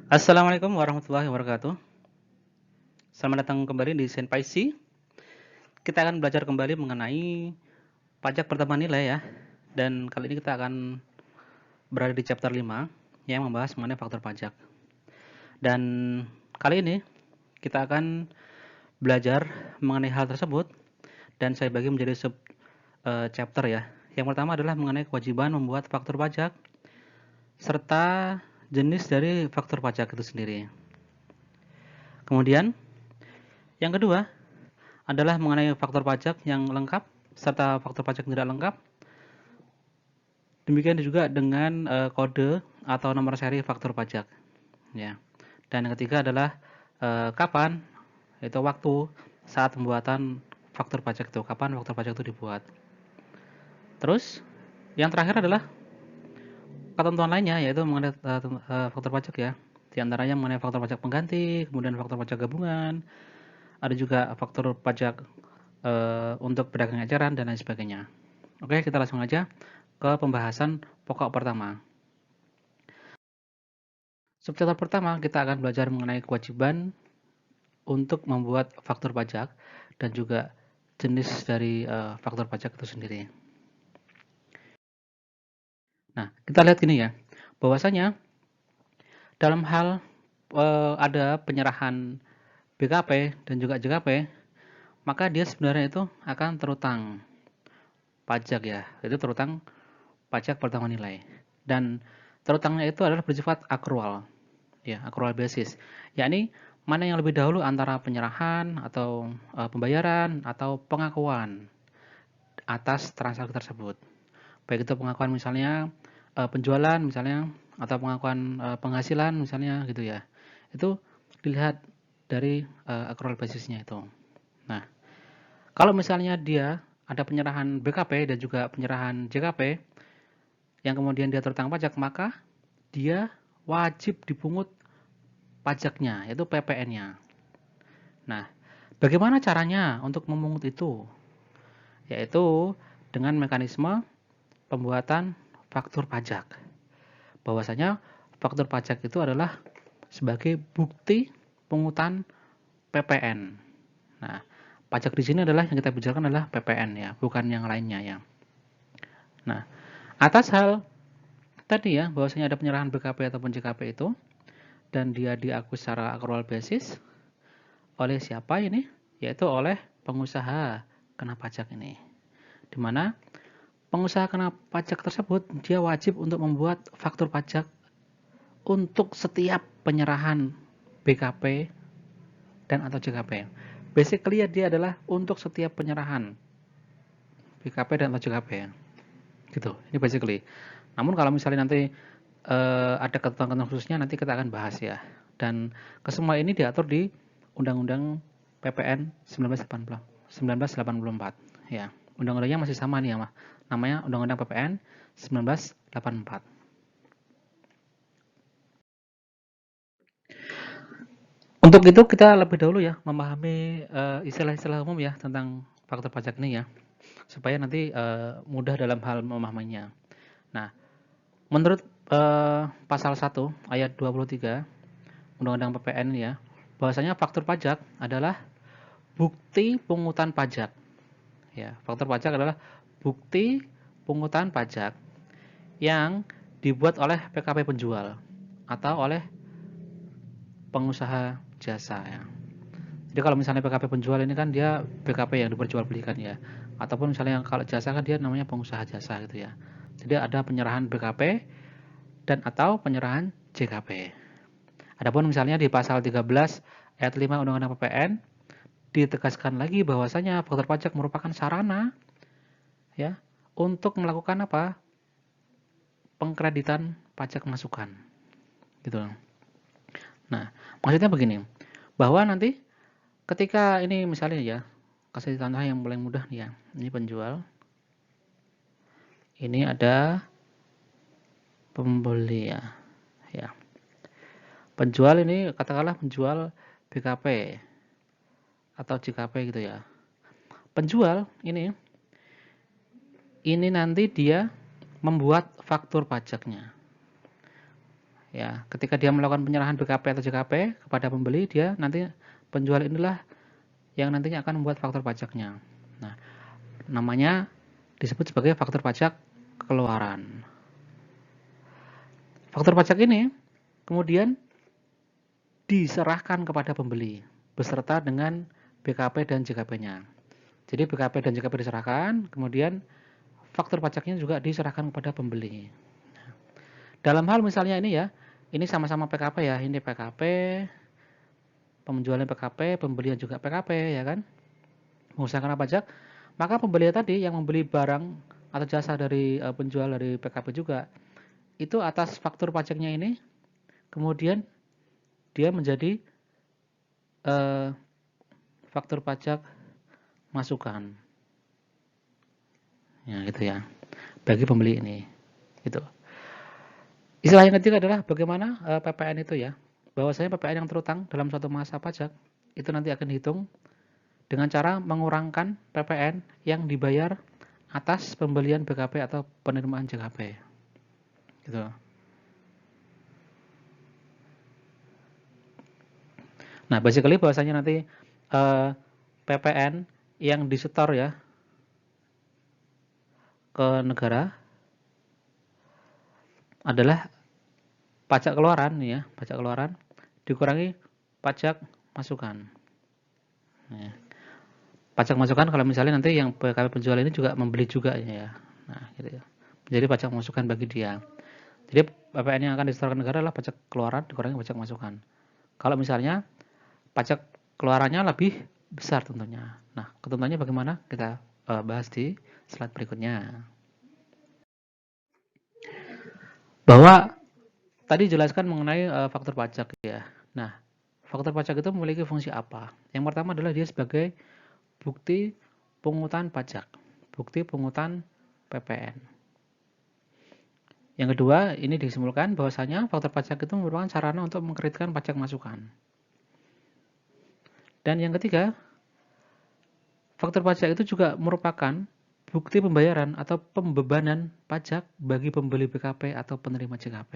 Assalamualaikum warahmatullahi wabarakatuh. Selamat datang kembali di Senpaisi. Kita akan belajar kembali mengenai pajak pertambahan nilai ya. Dan kali ini kita akan berada di chapter 5 yang membahas mengenai faktor pajak. Dan kali ini kita akan belajar mengenai hal tersebut dan saya bagi menjadi sub chapter ya. Yang pertama adalah mengenai kewajiban membuat faktur pajak serta jenis dari faktur pajak itu sendiri. Kemudian yang kedua adalah mengenai faktor pajak yang lengkap serta faktor pajak yang tidak lengkap. Demikian juga dengan kode atau nomor seri faktur pajak. Ya. Dan yang ketiga adalah kapan, yaitu waktu saat pembuatan faktur pajak itu, kapan faktur pajak itu dibuat. Terus yang terakhir adalah ketentuan lainnya, yaitu mengenai faktur pajak ya. Di antaranya mengenai faktur pajak pengganti, kemudian faktur pajak gabungan, ada juga faktur pajak untuk pedagang eceran dan lain sebagainya. Oke, kita langsung aja ke pembahasan pokok pertama. Subchapter pertama kita akan belajar mengenai kewajiban untuk membuat faktur pajak dan juga jenis dari faktur pajak itu sendiri. Nah, kita lihat gini ya, bahwasanya dalam hal ada penyerahan BKP dan juga JKP, maka dia sebenarnya itu akan terutang pajak ya, itu terutang pajak pertambahan nilai. Dan terutangnya itu adalah bersifat akrual, ya, akrual basis. Yakni mana yang lebih dahulu antara penyerahan atau pembayaran atau pengakuan atas transaksi tersebut. Baik itu pengakuan misalnya penjualan misalnya atau pengakuan penghasilan misalnya gitu ya. Itu dilihat dari accrual basisnya itu. Nah, kalau misalnya dia ada penyerahan BKP dan juga penyerahan JKP yang kemudian dia terutang pajak, maka dia wajib dipungut pajaknya, yaitu PPN-nya. Nah, bagaimana caranya untuk memungut itu? Yaitu dengan mekanisme pembuatan faktur pajak. Bahwasanya faktur pajak itu adalah sebagai bukti pungutan PPN. Nah, pajak di sini adalah yang kita bicarakan adalah PPN ya, bukan yang lainnya ya. Nah, atas hal tadi ya, bahwasanya ada penyerahan BKP ataupun JKP itu dan dia diakui secara accrual basis oleh siapa ini? Yaitu oleh pengusaha kena pajak ini. Di mana pengusaha kena pajak tersebut dia wajib untuk membuat faktur pajak untuk setiap penyerahan BKP dan atau JKP. Basically dia adalah untuk setiap penyerahan BKP dan atau JKP. Gitu. Ini basically. Namun kalau misalnya nanti ada ketentuan khususnya nanti kita akan bahas ya. Dan kesemua ini diatur di Undang-Undang PPN 1984 ya. Undang-undangnya masih sama nih ya, namanya Undang-Undang PPN 1984. Untuk itu kita lebih dahulu ya memahami istilah-istilah umum ya tentang faktor pajak ini ya, supaya nanti mudah dalam hal memahaminya. Nah, menurut pasal 1 ayat 23 Undang-Undang PPN ya, bahwasanya faktur pajak adalah bukti pungutan pajak. Ya, faktur pajak adalah bukti pungutan pajak yang dibuat oleh PKP penjual atau oleh pengusaha jasa ya. Jadi kalau misalnya PKP penjual ini kan dia PKP yang diperjualbelikan ya. Ataupun misalnya kalau jasa kan dia namanya pengusaha jasa gitu ya. Jadi ada penyerahan BKP dan atau penyerahan JKP. Adapun misalnya di pasal 13 ayat 5 Undang-Undang PPN ditegaskan lagi bahwasanya faktor pajak merupakan sarana ya untuk melakukan apa? Pengkreditan pajak masukan. Gitu. Nah, maksudnya begini, bahwa nanti ketika ini misalnya ya, kasih contoh yang paling mudah nih ya. Ini penjual. Ini ada pembeli ya. Ya. Penjual ini katakanlah penjual BKP atau JKP gitu ya. Penjual ini nanti dia membuat faktur pajaknya. Ya, ketika dia melakukan penyerahan BKP atau JKP kepada pembeli, dia nanti penjual inilah yang nantinya akan membuat faktur pajaknya. Nah, namanya disebut sebagai faktur pajak keluaran. Faktur pajak ini kemudian diserahkan kepada pembeli beserta dengan BKP dan JKP-nya. Jadi BKP dan JKP diserahkan, kemudian faktur pajaknya juga diserahkan kepada pembeli. Dalam hal misalnya ini ya, ini sama-sama PKP ya, ini PKP, penjualan PKP, pembelian juga PKP ya kan, mengusahakan pajak, maka pembeli tadi yang membeli barang atau jasa dari penjual dari PKP juga, itu atas faktur pajaknya ini, kemudian dia menjadi faktur pajak masukan. Ya gitu ya, bagi pembeli ini. Gitu. Istilah yang ketiga adalah bagaimana PPN itu ya. Bahwasanya PPN yang terutang dalam suatu masa pajak itu nanti akan dihitung dengan cara mengurangkan PPN yang dibayar atas pembelian BKP atau penerimaan JKP. Gitu. Nah, basically bahwasanya nanti PPN yang disetor ya ke negara adalah pajak keluaran ya, pajak keluaran dikurangi pajak masukan. Nah, pajak masukan kalau misalnya nanti yang PKP penjual ini juga membeli juga ya. Nah, gitu ya. Jadi pajak masukan bagi dia. Jadi PPN yang akan disetorkan negara adalah pajak keluaran dikurangi pajak masukan. Kalau misalnya pajak keluarannya lebih besar tentunya. Nah, ketentuannya bagaimana? Kita bahas di slide berikutnya. Bahwa tadi jelaskan mengenai faktur pajak ya. Nah, faktur pajak itu memiliki fungsi apa? Yang pertama adalah dia sebagai bukti pungutan pajak, bukti pungutan PPN. Yang kedua, ini disimpulkan bahwasanya faktur pajak itu merupakan sarana untuk mengkreditkan pajak masukan. Dan yang ketiga, faktur pajak itu juga merupakan bukti pembayaran atau pembebanan pajak bagi pembeli BKP atau penerima JKP.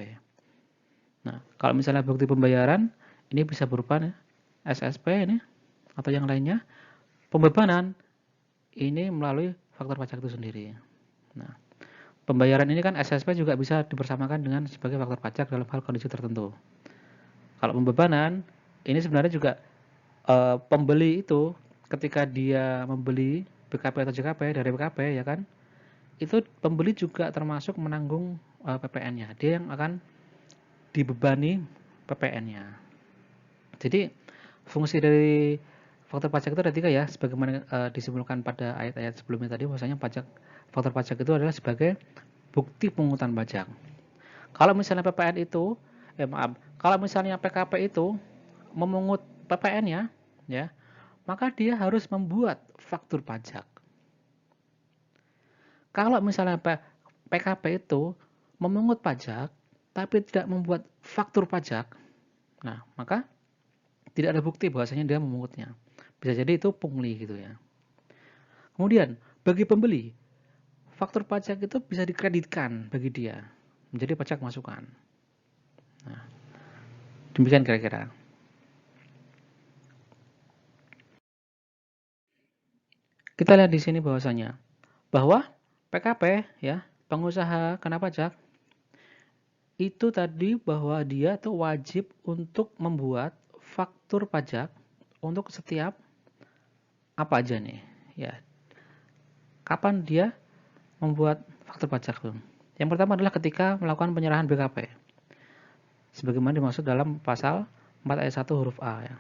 Nah, kalau misalnya bukti pembayaran, ini bisa berupa SSP ini atau yang lainnya. Pembebanan ini melalui faktur pajak itu sendiri. Nah, pembayaran ini kan SSP juga bisa dipersamakan dengan sebagai faktur pajak dalam hal kondisi tertentu. Kalau pembebanan, ini sebenarnya juga pembeli itu ketika dia membeli BKP atau JKP dari BKP ya kan, itu pembeli juga termasuk menanggung PPN-nya. Dia yang akan dibebani PPN-nya. Jadi fungsi dari faktor pajak itu ada tiga ya, sebagaimana disimpulkan pada ayat-ayat sebelumnya tadi, bahwasanya faktor pajak itu adalah sebagai bukti pungutan pajak. Kalau misalnya PPN itu, kalau misalnya PKP itu memungut PPN-nya, ya, maka dia harus membuat faktur pajak. Kalau misalnya PKP itu memungut pajak, tapi tidak membuat faktur pajak, nah maka tidak ada bukti bahwasanya dia memungutnya. Bisa jadi itu pungli gitu ya. Kemudian bagi pembeli, faktur pajak itu bisa dikreditkan bagi dia menjadi pajak masukan. Nah, demikian kira-kira. Kita lihat di sini bahwasanya bahwa PKP ya, pengusaha kena pajak itu tadi bahwa dia tuh wajib untuk membuat faktur pajak untuk setiap apa aja nih ya. Kapan dia membuat faktur pajak tuh? Yang pertama adalah ketika melakukan penyerahan BKP. Sebagaimana dimaksud dalam pasal 4 ayat 1 huruf A ya.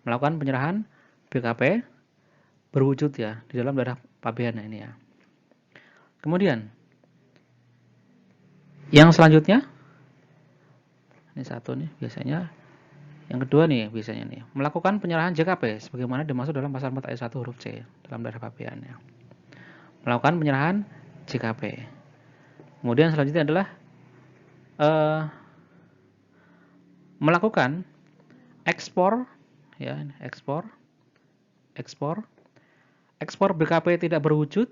Melakukan penyerahan BKP berwujud ya di dalam daerah pabean ini ya. Kemudian yang selanjutnya ini satu nih biasanya. Yang kedua nih biasanya nih, melakukan penyerahan JKP sebagaimana dimaksud dalam pasal 4 ayat 1 huruf C dalam daerah pabean ya. Melakukan penyerahan JKP. Kemudian selanjutnya adalah melakukan ekspor ya, ekspor BKP tidak berwujud,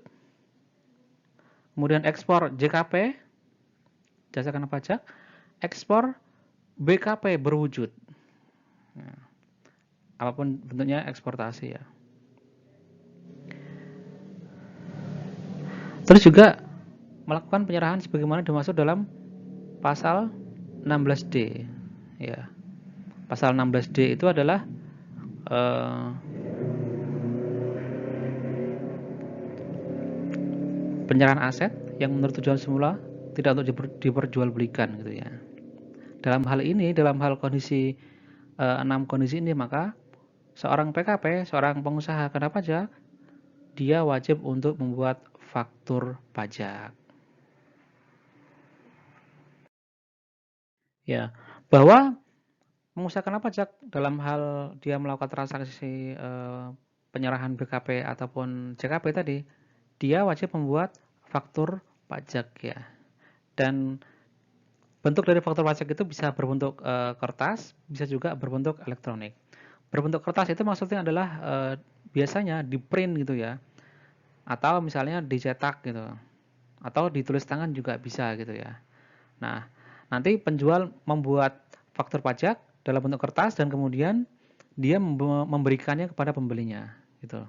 kemudian ekspor JKP jasa kena pajak, ekspor BKP berwujud. Nah, apapun bentuknya eksportasi ya. Terus juga melakukan penyerahan sebagaimana dimaksud dalam pasal 16D. Ya. Pasal 16D itu adalah penyerahan aset yang menurut tujuan semula tidak untuk diperjualbelikan gitu ya. Dalam hal ini, dalam hal kondisi 6 kondisi ini, maka seorang PKP, seorang pengusaha kena pajak, dia wajib untuk membuat faktur pajak. Ya, bahwa pengusaha kena pajak dalam hal dia melakukan transaksi penyerahan BKP ataupun JKP tadi, dia wajib membuat faktur pajak ya. Dan bentuk dari faktur pajak itu bisa berbentuk kertas, bisa juga berbentuk elektronik. Berbentuk kertas itu maksudnya adalah biasanya di print gitu ya, atau misalnya dicetak gitu, atau ditulis tangan juga bisa gitu ya. Nah, nanti penjual membuat faktur pajak dalam bentuk kertas dan kemudian dia memberikannya kepada pembelinya gitu.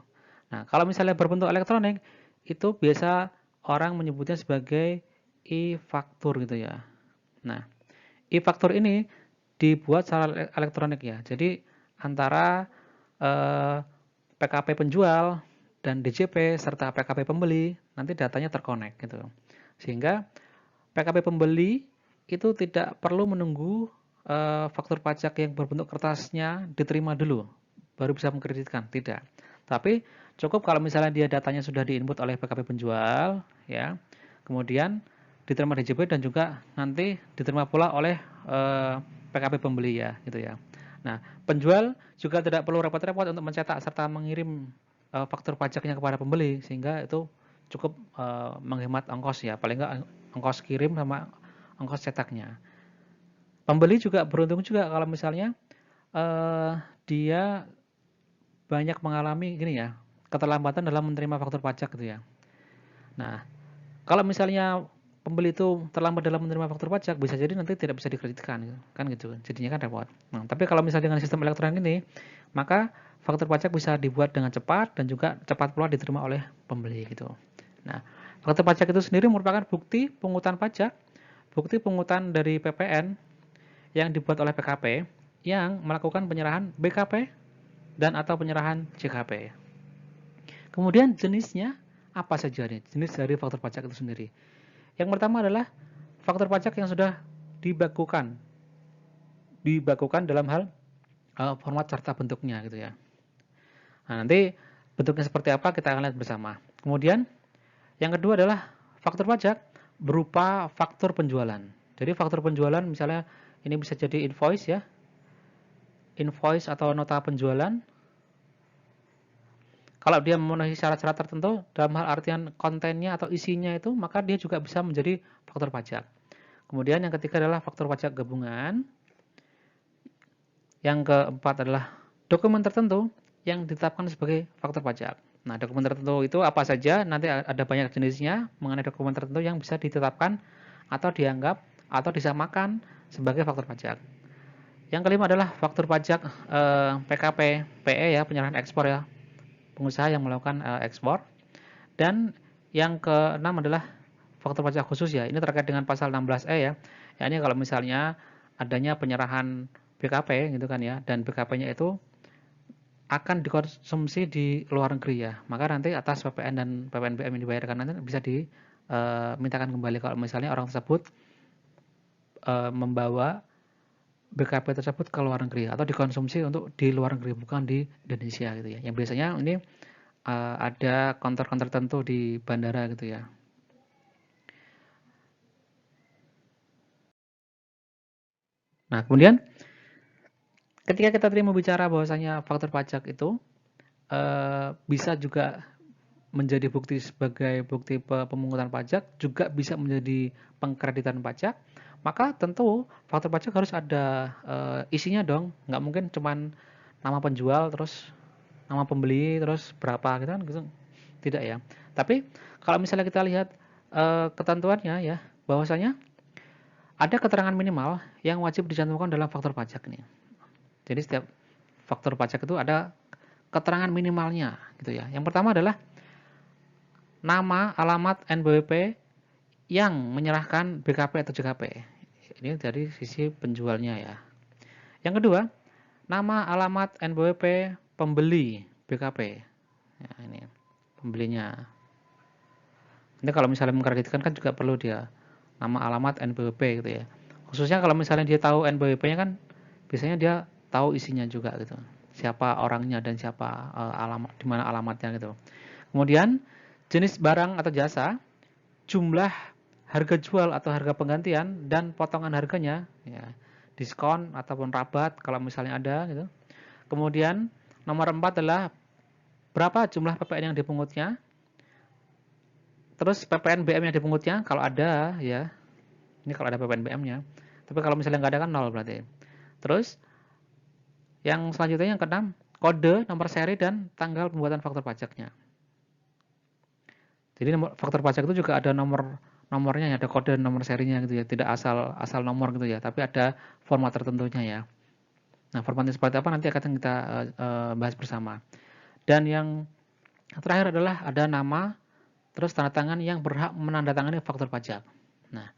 Nah, kalau misalnya berbentuk elektronik itu biasa orang menyebutnya sebagai e-faktur gitu ya. Nah, e-faktur ini dibuat secara elektronik ya. Jadi antara PKP penjual dan DJP serta PKP pembeli nanti datanya terkonek gitu. Sehingga PKP pembeli itu tidak perlu menunggu faktur pajak yang berbentuk kertasnya diterima dulu baru bisa mengkreditkan, tidak. Tapi cukup kalau misalnya dia datanya sudah diinput oleh PKP penjual ya. Kemudian diterima DJP dan juga nanti diterima pula oleh PKP pembeli ya gitu ya. Nah, penjual juga tidak perlu repot-repot untuk mencetak serta mengirim faktur pajaknya kepada pembeli sehingga itu cukup menghemat ongkos ya, paling enggak ongkos kirim sama ongkos cetaknya. Pembeli juga beruntung juga kalau misalnya dia banyak mengalami gini ya, keterlambatan dalam menerima faktur pajak gitu ya. Nah, kalau misalnya pembeli itu terlambat dalam menerima faktur pajak, bisa jadi nanti tidak bisa dikreditkan, gitu. Kan gitu. Jadinya kan repot. Nah, tapi kalau misalnya dengan sistem elektronik ini, maka faktur pajak bisa dibuat dengan cepat dan juga cepat pula diterima oleh pembeli gitu. Nah, faktur pajak itu sendiri merupakan bukti pungutan pajak, bukti pungutan dari PPN yang dibuat oleh PKP yang melakukan penyerahan BKP dan atau penyerahan JKP. Kemudian jenisnya apa saja nih? Jenis dari faktur pajak itu sendiri. Yang pertama adalah faktur pajak yang sudah dibakukan. Dibakukan dalam hal format serta bentuknya gitu ya. Nah, nanti bentuknya seperti apa kita akan lihat bersama. Kemudian yang kedua adalah faktur pajak berupa faktur penjualan. Jadi faktur penjualan misalnya ini bisa jadi invoice ya. Invoice atau nota penjualan. Kalau dia memenuhi syarat-syarat tertentu dalam hal artian kontennya atau isinya itu, maka dia juga bisa menjadi faktur pajak. Kemudian yang ketiga adalah faktur pajak gabungan. Yang keempat adalah dokumen tertentu yang ditetapkan sebagai faktur pajak. Nah, dokumen tertentu itu apa saja? Nanti ada banyak jenisnya mengenai dokumen tertentu yang bisa ditetapkan atau dianggap atau disamakan sebagai faktur pajak. Yang kelima adalah faktur pajak PKP, PE ya, penyerahan ekspor ya, pengusaha yang melakukan ekspor. Dan yang keenam adalah faktur pajak khusus ya. Ini terkait dengan pasal 16E ya. Ya ini kalau misalnya adanya penyerahan BKP gitu kan ya, dan BKP-nya itu akan dikonsumsi di luar negeri ya. Maka nanti atas PPN dan PPNBM yang dibayarkan nanti bisa dimintakan kembali kalau misalnya orang tersebut membawa BKP tersebut ke luar negeri atau dikonsumsi untuk di luar negeri bukan di Indonesia gitu ya. Yang biasanya ini ada konter-konter tertentu di bandara gitu ya. Nah, kemudian ketika kita tadi membicara bahwasanya faktur pajak itu bisa juga menjadi bukti sebagai bukti pemungutan pajak, juga bisa menjadi pengkreditan pajak, maka tentu faktur pajak harus ada isinya dong. Nggak mungkin cuman nama penjual terus nama pembeli terus berapa gitu kan gitu. Tidak ya. Tapi kalau misalnya kita lihat ketentuannya ya, bahwasanya ada keterangan minimal yang wajib dicantumkan dalam faktur pajak nih. Jadi setiap faktur pajak itu ada keterangan minimalnya gitu ya. Yang pertama adalah nama, alamat, NPWP yang menyerahkan BKP atau JKP. Ini dari sisi penjualnya ya. Yang kedua, nama, alamat, NPWP pembeli BKP. Ya, ini pembelinya. Ini kalau misalnya mengkreditkan kan juga perlu dia nama, alamat, NPWP gitu ya. Khususnya kalau misalnya dia tahu NPWP-nya kan biasanya dia tahu isinya juga gitu. Siapa orangnya dan siapa alamat, di mana alamatnya gitu. Kemudian jenis barang atau jasa, jumlah harga jual atau harga penggantian dan potongan harganya ya, diskon ataupun rabat kalau misalnya ada gitu. Kemudian nomor 4 adalah berapa jumlah PPN yang dipungutnya, terus PPN BM yang dipungutnya kalau ada ya, ini kalau ada PPN BM-nya, tapi kalau misalnya nggak ada kan nol berarti. Terus yang selanjutnya yang keenam, kode, nomor seri dan tanggal pembuatan faktur pajaknya. Jadi faktur pajak itu juga ada nomornya, ada kode nomor serinya gitu ya, tidak asal nomor gitu ya, tapi ada format tertentunya ya. Nah, formatnya seperti apa nanti akan kita bahas bersama. Dan yang terakhir adalah ada nama, terus tanda tangan yang berhak menandatangani faktur pajak. Nah,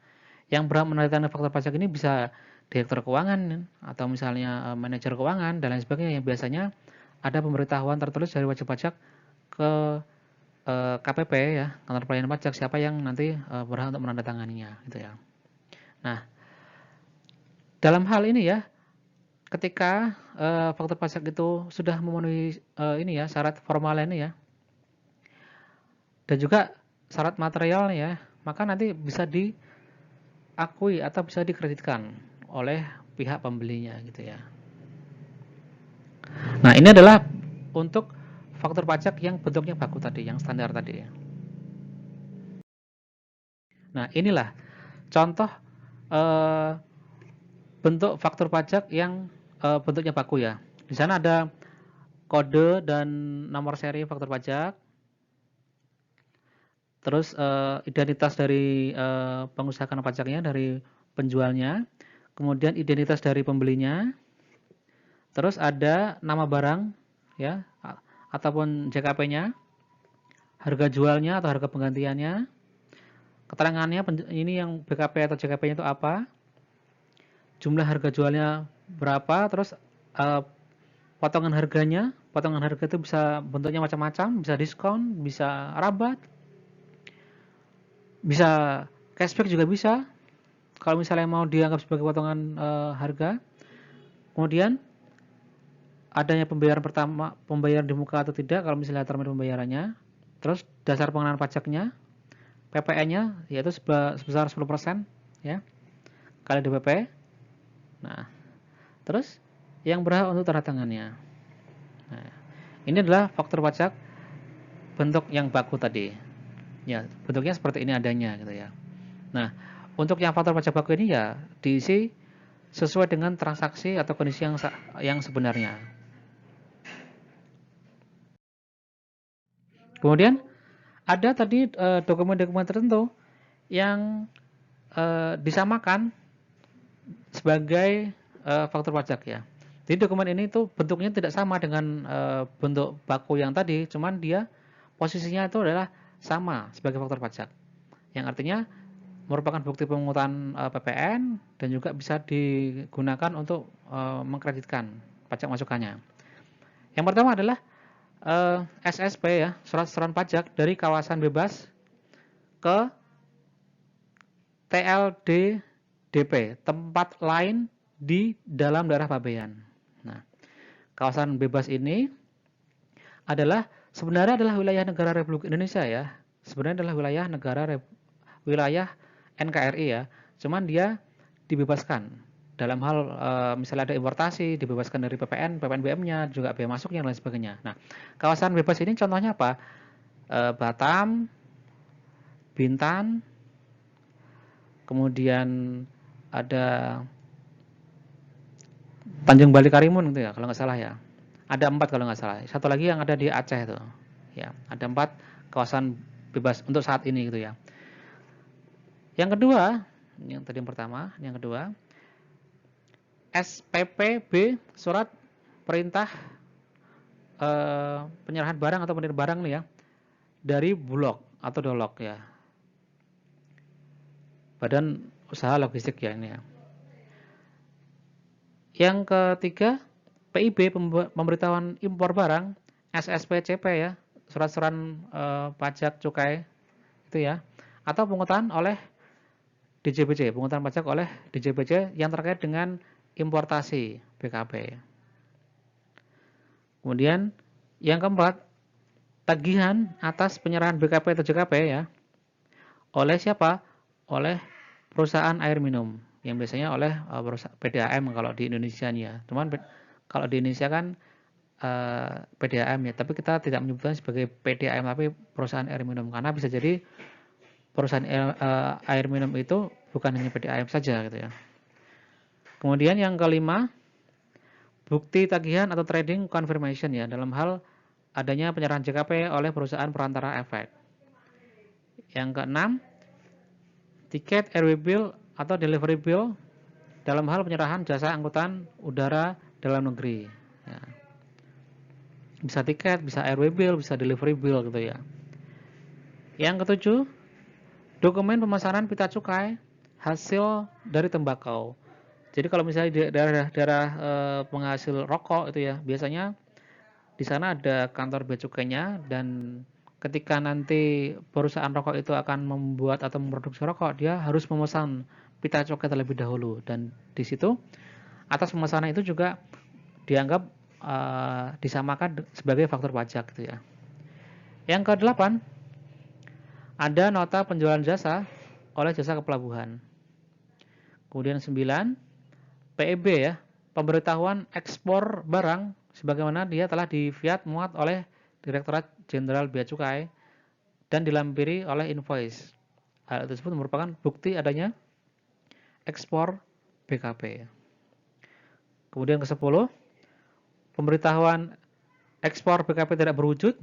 yang berhak menandatangani faktur pajak ini bisa direktur keuangan atau misalnya manajer keuangan dan lain sebagainya yang biasanya ada pemberitahuan tertulis dari wajib pajak ke KPP ya, kantor pelayanan pajak, siapa yang nanti berhak untuk menandatanganinya gitu ya. Nah, dalam hal ini ya, ketika faktur pajak itu sudah memenuhi ini ya syarat formal ini ya, dan juga syarat materialnya ya, maka nanti bisa diakui atau bisa dikreditkan oleh pihak pembelinya gitu ya. Nah, ini adalah untuk faktur pajak yang bentuknya baku tadi, yang standar tadi ya. Nah, inilah contoh eh, bentuk faktur pajak yang bentuknya baku ya. Di sana ada kode dan nomor seri faktur pajak. Terus identitas dari pengusaha kena pajaknya, dari penjualnya. Kemudian identitas dari pembelinya. Terus ada nama barang ya ataupun JKP-nya, harga jualnya atau harga penggantiannya, keterangannya ini yang BKP atau JKP-nya itu apa, jumlah harga jualnya berapa, terus potongan harganya. Potongan harga itu bisa bentuknya macam-macam, bisa diskon, bisa rabat, bisa cashback juga bisa. Kalau misalnya mau dianggap sebagai potongan harga. Kemudian adanya pembayaran pertama, pembayaran di muka atau tidak kalau misalnya termin pembayarannya. Terus dasar pengenaan pajaknya, PPN-nya yaitu sebesar 10% ya, kali DPP. Nah, terus yang berhak untuk tanda tangannya. Nah, ini adalah faktur pajak bentuk yang baku tadi. Ya, bentuknya seperti ini adanya gitu ya. Nah, untuk yang faktur pajak baku ini ya diisi sesuai dengan transaksi atau kondisi yang sebenarnya. Kemudian ada tadi dokumen-dokumen tertentu yang disamakan sebagai faktur pajak ya. Jadi dokumen ini tuh bentuknya tidak sama dengan bentuk baku yang tadi, cuman dia posisinya itu adalah sama sebagai faktur pajak. Yang artinya merupakan bukti pemungutan PPN dan juga bisa digunakan untuk mengkreditkan pajak masukannya. Yang pertama adalah SSP ya, surat setoran pajak dari kawasan bebas ke TLDDP, tempat lain di dalam daerah pabean. Nah, kawasan bebas ini sebenarnya adalah wilayah negara Republik Indonesia ya. Sebenarnya adalah wilayah NKRI ya. Cuman dia dibebaskan dalam hal misalnya ada importasi, dibebaskan dari PPN BM-nya, juga bea masuknya dan lain sebagainya. Nah, kawasan bebas ini contohnya apa? Batam, Bintan, kemudian ada Tanjung Bali Karimun gitu ya, kalau nggak salah ya. Ada 4 kalau nggak salah. Satu lagi yang ada di Aceh itu. Ya, ada 4 kawasan bebas untuk saat ini gitu ya. Yang kedua, Yang tadi yang pertama, yang kedua, SPPB, surat perintah penyerahan barang atau penerimaan barang nih ya, dari Bulog atau Dolog ya, Badan Usaha Logistik ya ini ya. Yang ketiga, PIB, pemberitahuan impor barang, SSPCP ya, surat-surat pajak cukai itu ya, atau pungutan oleh DJPC, pungutan pajak oleh DJPC yang terkait dengan importasi BKP. Kemudian yang keempat, tagihan atas penyerahan BKP atau JKP ya, oleh siapa? Oleh perusahaan air minum, yang biasanya oleh PDAM kalau di Indonesia ya. Cuman kalau di Indonesia kan PDAM ya, tapi kita tidak menyebutnya sebagai PDAM tapi perusahaan air minum, karena bisa jadi perusahaan air minum itu bukan hanya PDAM saja gitu ya. Kemudian yang kelima, bukti tagihan atau trading confirmation ya, dalam hal adanya penyerahan JKP oleh perusahaan perantara efek. Yang keenam, tiket airway bill atau delivery bill dalam hal penyerahan jasa angkutan udara dalam negeri. Ya. Bisa tiket, bisa airway bill, bisa delivery bill gitu ya. Yang ketujuh, dokumen pemesanan pita cukai hasil dari tembakau. Jadi kalau misalnya di daerah-daerah penghasil rokok itu ya, biasanya di sana ada kantor bea cukainya, dan ketika nanti perusahaan rokok itu akan membuat atau memproduksi rokok, dia harus memesan pita cukai terlebih dahulu, dan di situ atas pemesanan itu juga dianggap disamakan sebagai faktur pajak gitu ya. Yang kedelapan, ada nota penjualan jasa oleh jasa kepelabuhan. Kemudian 9, PEB ya, pemberitahuan ekspor barang sebagaimana dia telah di-fiat muat oleh Direktorat Jenderal Bea Cukai dan dilampiri oleh invoice. Hal tersebut merupakan bukti adanya ekspor BKP. Kemudian ke-10, pemberitahuan ekspor BKP tidak berwujud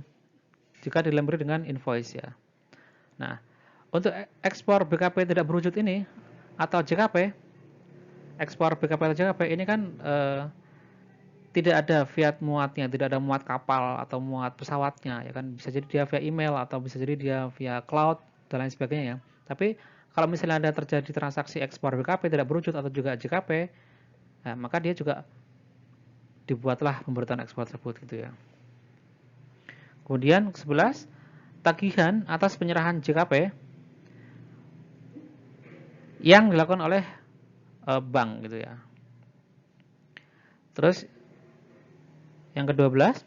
jika dilampiri dengan invoice ya. Nah, untuk ekspor BKP tidak berwujud ini atau JKP, ekspor BKP atau JKP ini kan tidak ada fiat muatnya, tidak ada muat kapal atau muat pesawatnya ya kan, bisa jadi dia via email atau bisa jadi dia via cloud dan lain sebagainya ya. Tapi kalau misalnya ada terjadi transaksi ekspor BKP tidak berwujud atau juga JKP, nah, maka dia juga dibuatlah pemberitahuan ekspor tersebut gitu ya. Kemudian 11, tagihan atas penyerahan JKP yang dilakukan oleh bank gitu ya. Terus yang ke-12,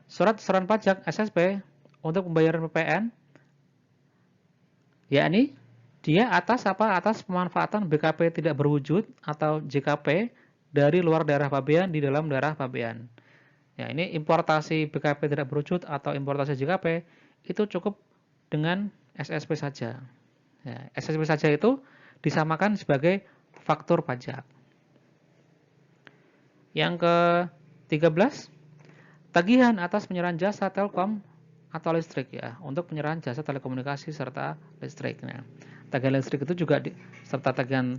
surat setoran pajak SSP untuk pembayaran PPN, yakni dia atas pemanfaatan BKP tidak berwujud atau JKP dari luar daerah pabean di dalam daerah pabean. Ya, ini importasi BKP tidak berwujud atau importasi JKP itu cukup dengan SSP saja. Ya, SSP saja itu disamakan sebagai faktur pajak. Yang ke-13, tagihan atas penyerahan jasa Telkom atau listrik ya, untuk penyerahan jasa telekomunikasi serta listrik. Nah, tagihan listrik itu juga serta tagihan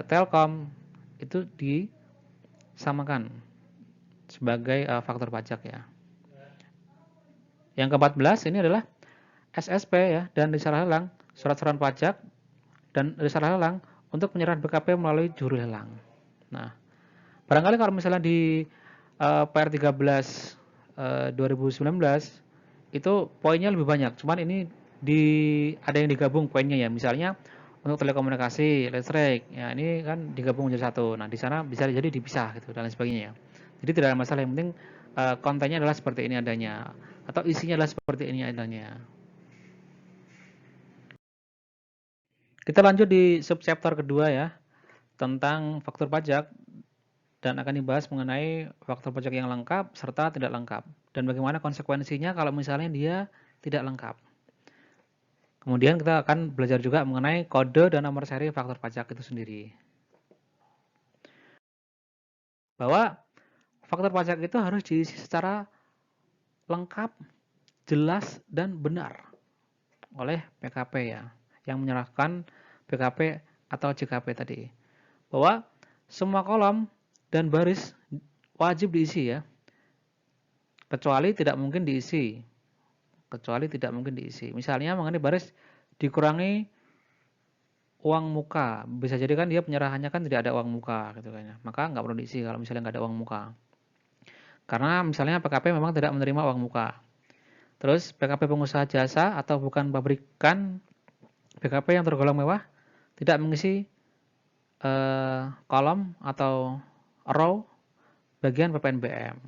Telkom itu disamakan sebagai faktur pajak ya. Yang ke-14 ini adalah SSP ya dan risalah lelang, surat setoran pajak dan risalah lelang untuk penyerahan BKP melalui juru lelang. Nah, barangkali kalau misalnya di PR 13 2019 itu poinnya lebih banyak. Cuman ini ada yang digabung poinnya ya. Misalnya untuk telekomunikasi, listrik, ya ini kan digabung menjadi satu. Nah, di sana bisa jadi dipisah gitu dan lain sebagainya ya. Jadi tidak ada masalah, yang penting kontennya adalah seperti ini adanya atau isinya adalah seperti ini adanya. Kita lanjut di subchapter kedua ya, tentang faktur pajak, dan akan dibahas mengenai faktur pajak yang lengkap serta tidak lengkap, dan bagaimana konsekuensinya kalau misalnya dia tidak lengkap. Kemudian kita akan belajar juga mengenai kode dan nomor seri faktur pajak itu sendiri. Bahwa faktur pajak itu harus diisi secara lengkap, jelas, dan benar oleh PKP ya, yang menyerahkan BKP atau JKP tadi. Bahwa semua kolom dan baris wajib diisi ya. Kecuali tidak mungkin diisi. Misalnya mengenai baris dikurangi uang muka. Bisa jadi kan dia penyerahannya kan tidak ada uang muka gitu kan ya. Maka nggak perlu diisi kalau misalnya nggak ada uang muka. Karena misalnya PKP memang tidak menerima uang muka. Terus PKP pengusaha jasa atau bukan pabrikan PKP yang tergolong mewah tidak mengisi kolom atau row bagian PPNBM.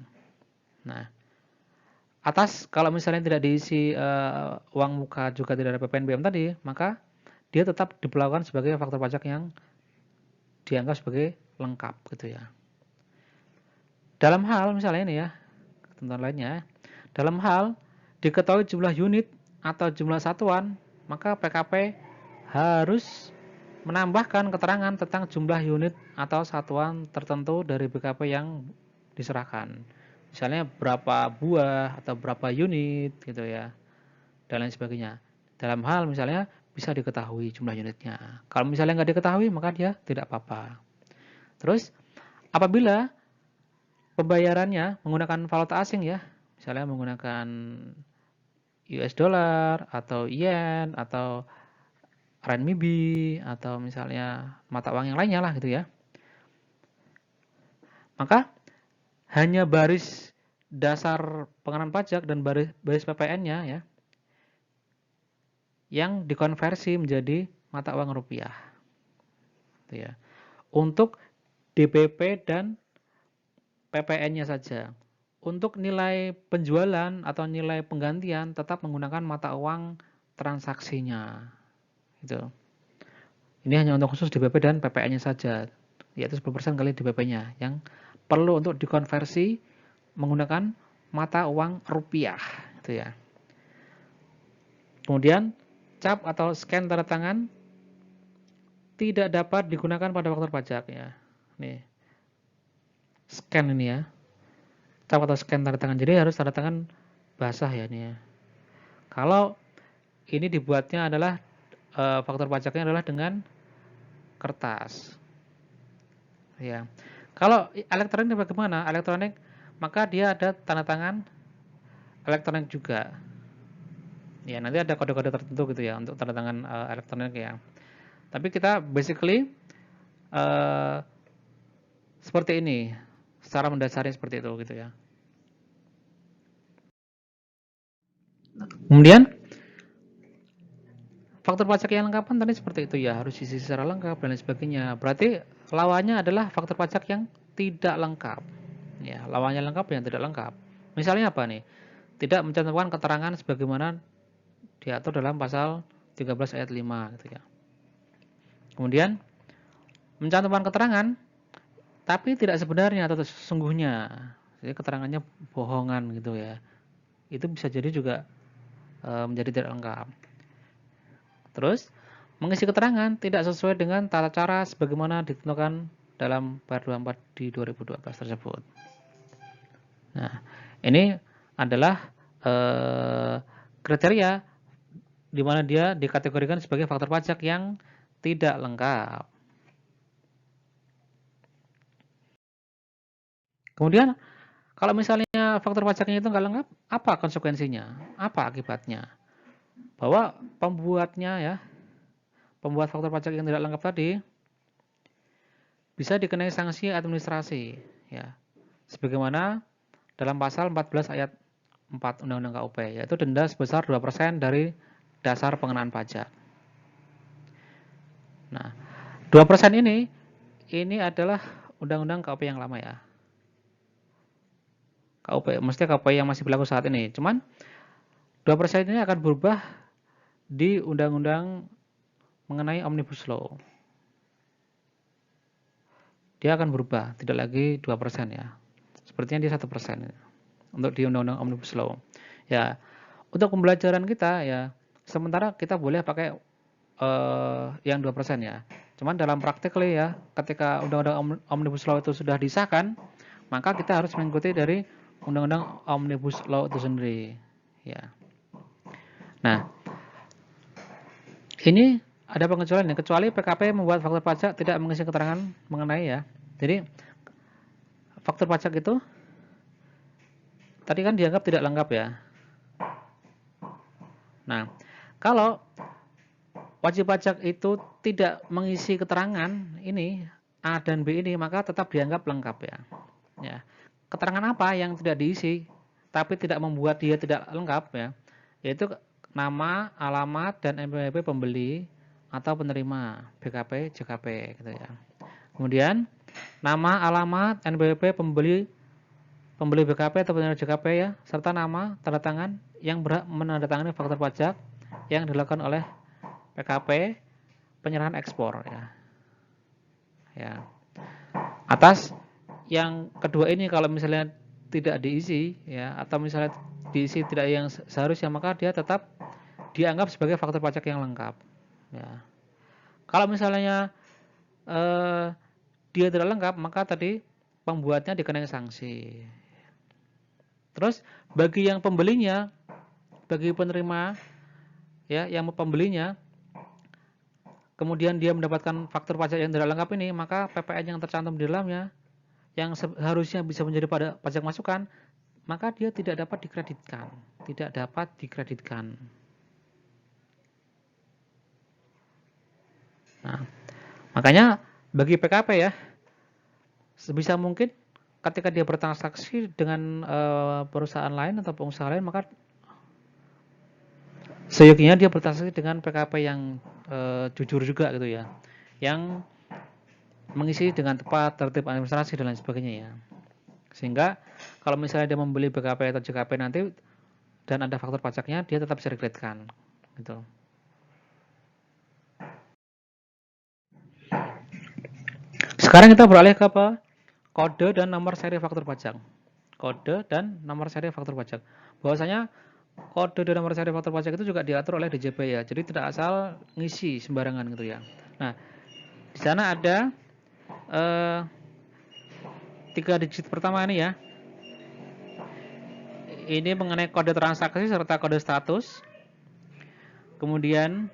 Nah, atas kalau misalnya tidak diisi uang muka juga tidak ada PPNBM tadi, maka dia tetap diperlakukan sebagai faktor pajak yang dianggap sebagai lengkap gitu ya. Dalam hal misalnya ini ya, ketentuan lainnya, dalam hal diketahui jumlah unit atau jumlah satuan, maka PKP harus menambahkan keterangan tentang jumlah unit atau satuan tertentu dari BKP yang diserahkan. Misalnya berapa buah atau berapa unit gitu ya, dan lain sebagainya. Dalam hal misalnya bisa diketahui jumlah unitnya. Kalau misalnya nggak diketahui, maka dia tidak apa-apa. Terus apabila pembayarannya menggunakan valuta asing ya, misalnya menggunakan US dollar atau yen atau renminbi atau misalnya mata uang yang lainnya lah gitu ya. Maka hanya baris dasar pengenaan pajak dan baris PPN-nya ya yang dikonversi menjadi mata uang rupiah. Gitu ya. Untuk DPP dan PPN-nya saja. Untuk nilai penjualan atau nilai penggantian tetap menggunakan mata uang transaksinya. Gitu. Ini hanya untuk khusus DPP dan PPN-nya saja, yaitu 10% kali DPP-nya yang perlu untuk dikonversi menggunakan mata uang rupiah, gitu ya. Kemudian cap atau scan tanda tangan tidak dapat digunakan pada faktor pajak ya. Nih, scan ini ya. Cap atau scan tanda tangan. Jadi harus tanda tangan basah ya ini ya. Kalau ini dibuatnya adalah faktor pajaknya adalah dengan kertas. Ya. Kalau elektronik bagaimana? Elektronik maka dia ada tanda tangan elektronik juga. Ya, nanti ada kode-kode tertentu gitu ya untuk tanda tangan elektronik ya. Tapi kita basically seperti ini. Secara mendasari seperti itu gitu ya. Kemudian faktor pajak yang lengkapan tadi seperti itu ya, harus diisi secara lengkap dan lain sebagainya. Berarti lawannya adalah faktor pajak yang tidak lengkap. Ya, lawannya lengkap yang tidak lengkap. Misalnya apa nih? Tidak mencantumkan keterangan sebagaimana diatur dalam pasal 13 ayat 5 gitu ya. Kemudian mencantumkan keterangan tapi tidak sebenarnya atau sesungguhnya. Jadi keterangannya bohongan gitu ya. Itu bisa jadi juga menjadi tidak lengkap. Terus mengisi keterangan tidak sesuai dengan tata cara sebagaimana ditentukan dalam Per 24 di 2012 tersebut. Nah, ini adalah kriteria di mana dia dikategorikan sebagai faktor pajak yang tidak lengkap. Kemudian, kalau misalnya faktor pajaknya itu nggak lengkap, apa konsekuensinya? Apa akibatnya? Bahwa pembuat faktor pajak yang tidak lengkap tadi, bisa dikenai sanksi administrasi, ya, sebagaimana dalam pasal 14 ayat 4 Undang-Undang KUP, yaitu denda sebesar 2% dari dasar pengenaan pajak. Nah, 2% ini adalah Undang-Undang KUP yang lama ya. KUP, mestinya KUP yang masih berlaku saat ini. Cuman 2% ini akan berubah di Undang-Undang mengenai Omnibus Law. Dia akan berubah, tidak lagi 2% ya. Sepertinya dia 1% untuk di Undang-Undang Omnibus Law. Ya, untuk pembelajaran kita ya, sementara kita boleh pakai yang 2% ya. Cuman dalam praktikly ya, ketika Undang-Undang Omnibus Law itu sudah disahkan, maka kita harus mengikuti dari Undang-Undang Omnibus Law itu sendiri. Ya. Nah, ini ada pengecualian ya, kecuali PKP membuat faktur pajak tidak mengisi keterangan mengenai ya. Jadi faktur pajak itu tadi kan dianggap tidak lengkap ya. Nah, kalau wajib pajak itu tidak mengisi keterangan ini A dan B ini, maka tetap dianggap lengkap ya. Ya. Keterangan apa yang tidak diisi tapi tidak membuat dia tidak lengkap ya? Yaitu nama, alamat dan NPWP pembeli atau penerima BKP, JKP gitu ya. Kemudian nama, alamat, NPWP pembeli BKP atau penerima JKP ya, serta nama, tanda tangan yang berhak menandatangani faktur pajak yang dilakukan oleh PKP penyerahan ekspor ya. Ya. Atas yang kedua ini kalau misalnya tidak diisi ya, atau misalnya diisi tidak yang seharusnya, maka dia tetap dianggap sebagai faktur pajak yang lengkap ya. Kalau misalnya dia tidak lengkap, maka tadi pembuatnya dikenai sanksi. Terus bagi yang pembelinya, bagi penerima ya, yang pembelinya kemudian dia mendapatkan faktur pajak yang tidak lengkap ini, maka PPN yang tercantum di dalamnya yang seharusnya bisa menjadi pada pajak masukan, maka dia tidak dapat dikreditkan, tidak dapat dikreditkan. Nah, makanya bagi PKP ya, sebisa mungkin ketika dia bertransaksi dengan perusahaan lain atau pengusaha lain, maka seyogianya dia bertransaksi dengan PKP yang jujur juga gitu ya, yang mengisi dengan tepat tertib administrasi dan lain sebagainya ya. Sehingga kalau misalnya dia membeli BKP atau JKP nanti dan ada faktur pajaknya, dia tetap bisa dikreditkan gitu. Sekarang kita beralih ke apa? Kode dan nomor seri faktur pajak. Kode dan nomor seri faktur pajak. Bahwasanya kode dan nomor seri faktur pajak itu juga diatur oleh DJP ya. Jadi tidak asal ngisi sembarangan gitu ya. Nah, di sana ada 3 digit pertama ini ya. Ini mengenai kode transaksi serta kode status. Kemudian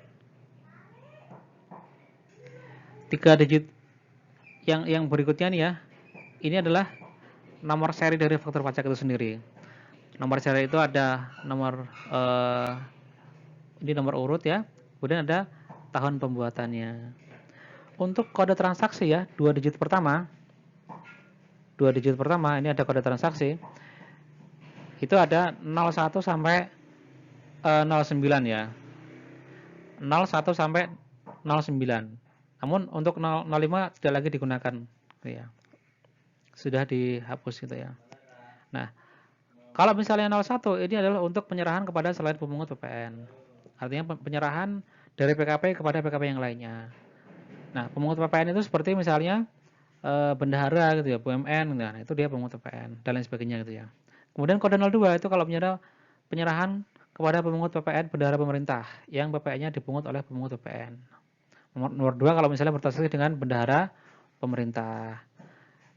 3 digit yang berikutnya nih ya. Ini adalah nomor seri dari faktur pajak itu sendiri. Nomor seri itu ada nomor ini nomor urut ya. Kemudian ada tahun pembuatannya. Untuk kode transaksi ya, 2 digit pertama. 2 digit pertama ini ada kode transaksi. Itu ada 01 sampai 09 ya. 01 sampai 09. Namun untuk 05 tidak lagi digunakan ya. Sudah dihapus gitu ya. Nah, kalau misalnya 01 ini adalah untuk penyerahan kepada selain pemungut PPN. Artinya penyerahan dari PKP kepada PKP yang lainnya. Nah, pemungut PPN itu seperti misalnya bendahara gitu ya, BUMN, nah itu dia pemungut PPN dan lain sebagainya gitu ya. Kemudian kode 02 itu kalau penyerahan kepada pemungut PPN bendahara pemerintah yang PPN-nya dipungut oleh pemungut PPN. Nomor 2 kalau misalnya bertransaksi dengan bendahara pemerintah.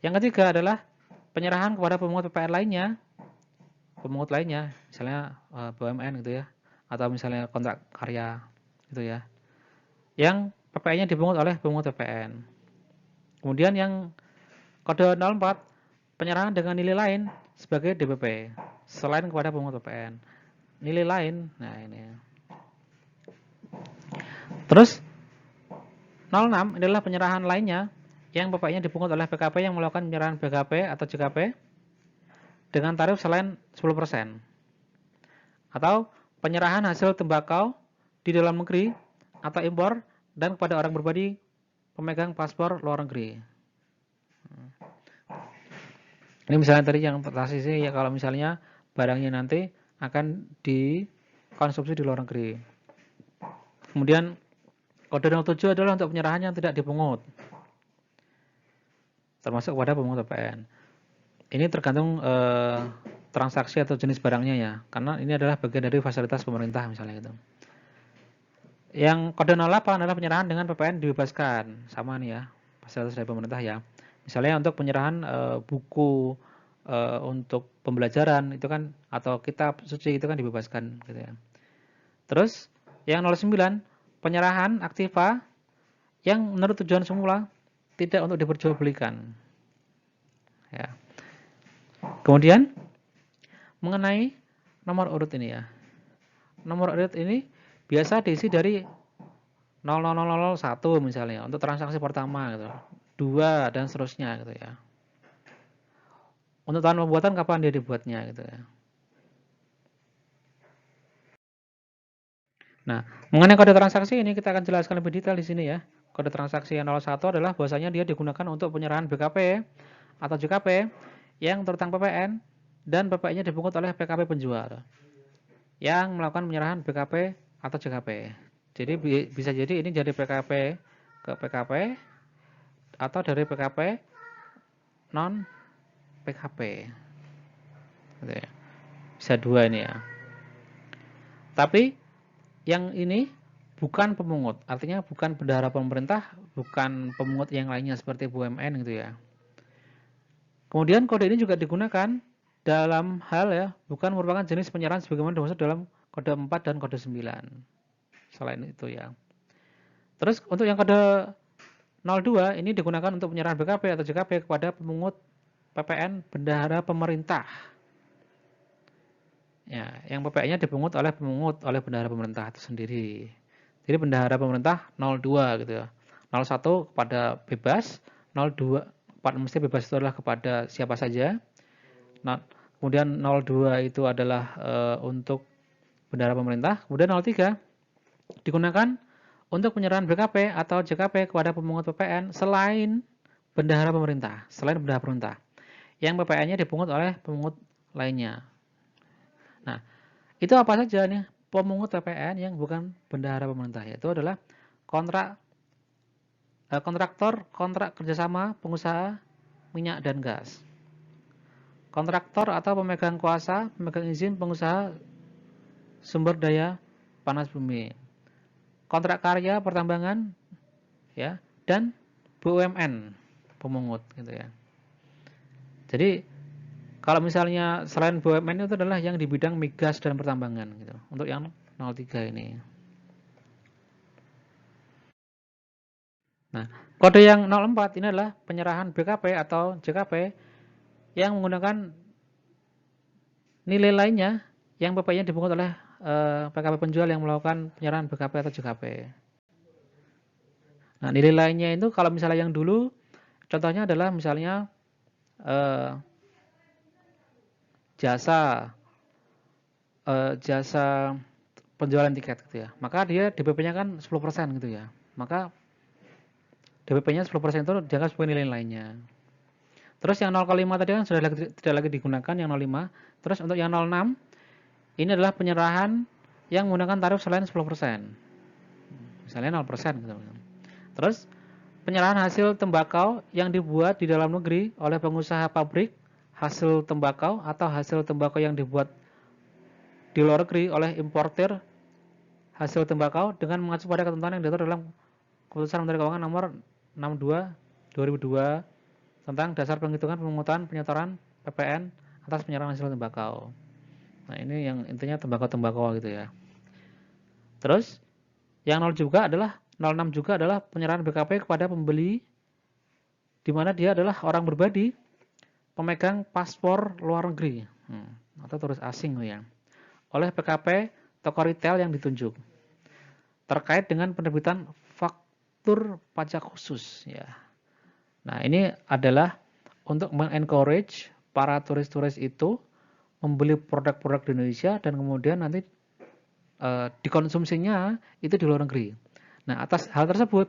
Yang ketiga adalah penyerahan kepada pemungut PPN lainnya, pemungut lainnya, misalnya BUMN gitu ya, atau misalnya kontrak karya gitu ya, yang PPN-nya dipungut oleh pemungut PPN. Kemudian yang kode 04 penyerahan dengan nilai lain sebagai DPP selain kepada pemungut PPN. Nilai lain, nah ini. Terus 06 adalah penyerahan lainnya yang PPN-nya dipungut oleh PKP yang melakukan penyerahan BKP atau JKP dengan tarif selain 10%. Atau penyerahan hasil tembakau di dalam negeri atau impor dan kepada orang pribadi pemegang paspor luar negeri. Ini misalnya tadi yang transaksi ya, kalau misalnya barangnya nanti akan dikonsumsi di luar negeri. Kemudian kode 07 adalah untuk penyerahan yang tidak dipungut, termasuk kepada pemungut PPN. Ini tergantung transaksi atau jenis barangnya ya, karena ini adalah bagian dari fasilitas pemerintah misalnya gitu. Yang kode 08 adalah penyerahan dengan PPN dibebaskan, sama nih ya, fasilitas dari pemerintah ya. Misalnya untuk penyerahan buku untuk pembelajaran itu kan, atau kitab suci itu kan dibebaskan gitu ya. Terus yang 09 penyerahan aktiva yang menurut tujuan semula tidak untuk diperjualbelikan. Ya. Kemudian mengenai nomor urut ini ya. Nomor urut ini biasa diisi dari 00001 misalnya untuk transaksi pertama gitu. 2 dan seterusnya gitu ya. Untuk tahun pembuatan kapan dia dibuatnya gitu ya. Nah, mengenai kode transaksi ini kita akan jelaskan lebih detail di sini ya. Kode transaksi yang 01 adalah bahwasanya dia digunakan untuk penyerahan BKP atau JKP yang terutang PPN dan PPN-nya dipungut oleh PKP penjual yang melakukan penyerahan BKP atau JKP. Jadi bisa jadi ini dari PKP ke PKP atau dari PKP non PKP. Gitu ya. Bisa dua ini ya. Tapi yang ini bukan pemungut, artinya bukan bendahara pemerintah, bukan pemungut yang lainnya seperti BUMN gitu ya. Kemudian kode ini juga digunakan dalam hal ya, bukan merupakan jenis penyerahan sebagaimana dimaksud dalam kode 4 dan kode 9. Selain itu ya. Terus untuk yang kode 02 ini digunakan untuk penyerahan BKP atau JKP kepada pemungut PPN bendahara pemerintah. Ya, yang PPN-nya dipungut oleh bendahara pemerintah itu sendiri. Jadi bendahara pemerintah 02 gitu ya. 01 kepada bebas, 02 mesti bebas itu adalah kepada siapa saja. Nah, kemudian 02 itu adalah untuk bendahara pemerintah. Kemudian 03 digunakan untuk penyerahan BKP atau JKP kepada pemungut PPN selain bendahara pemerintah, yang PPN-nya dipungut oleh pemungut lainnya. Nah, itu apa saja nih pemungut PPN yang bukan bendahara pemerintah? Yaitu adalah kontraktor, kontrak kerjasama pengusaha minyak dan gas. Kontraktor atau pemegang kuasa, pemegang izin pengusaha sumber daya panas bumi. Kontrak karya pertambangan ya, dan BUMN pemungut gitu ya. Jadi kalau misalnya selain BUMN itu adalah yang di bidang migas dan pertambangan gitu. Untuk yang 03 ini. Nah, kode yang 04 ini adalah penyerahan BKP atau JKP yang menggunakan nilai lainnya yang PPN-nya dipungut oleh PKP penjual yang melakukan penyerahan BKP atau JKP. Nah, nilai lainnya itu kalau misalnya yang dulu contohnya adalah misalnya jasa penjualan tiket gitu ya. Maka dia DPP-nya kan 10% gitu ya. Maka DPP-nya 10% itu dianggap sebagai nilai lainnya. Terus yang 0,5 tadi kan sudah tidak lagi digunakan yang 0,5. Terus untuk yang 0,6 ini adalah penyerahan yang menggunakan tarif selain 10%. Misalnya 0% gitu. Terus penyerahan hasil tembakau yang dibuat di dalam negeri oleh pengusaha pabrik hasil tembakau atau hasil tembakau yang dibuat di luar negeri oleh importir hasil tembakau dengan mengacu pada ketentuan yang diatur dalam Keputusan Menteri Keuangan nomor 62 2002 tentang dasar penghitungan pemungutan penyetoran PPN atas penyerahan hasil tembakau. Nah, ini yang intinya tembakau-tembakau gitu ya. Terus yang 0 juga adalah 06 juga adalah penyerahan BKP kepada pembeli di mana dia adalah orang pribadi pemegang paspor luar negeri atau turis asing ya. Oleh PKP toko retail yang ditunjuk terkait dengan penerbitan faktur pajak khusus ya. Nah, ini adalah untuk mengencourage para turis-turis itu membeli produk-produk di Indonesia dan kemudian nanti dikonsumsinya itu di luar negeri. Nah, atas hal tersebut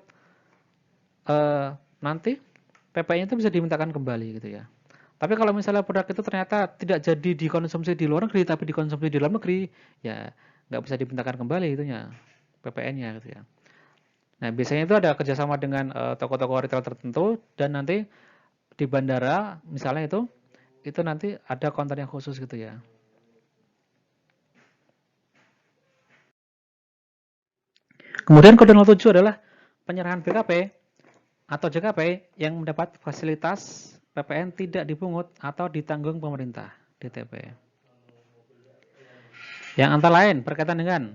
nanti PPN itu bisa dimintakan kembali gitu ya. Tapi kalau misalnya produk itu ternyata tidak jadi dikonsumsi di luar negeri tapi dikonsumsi di dalam negeri, ya nggak bisa dimintakan kembali itunya PPN-nya gitu ya. Nah, biasanya itu ada kerjasama dengan toko-toko retail tertentu dan nanti di bandara misalnya itu nanti ada konten yang khusus gitu ya. Kemudian kode 07 adalah penyerahan BKP atau JKP yang mendapat fasilitas PPN tidak dipungut atau ditanggung pemerintah DTP. Yang antara lain berkaitan dengan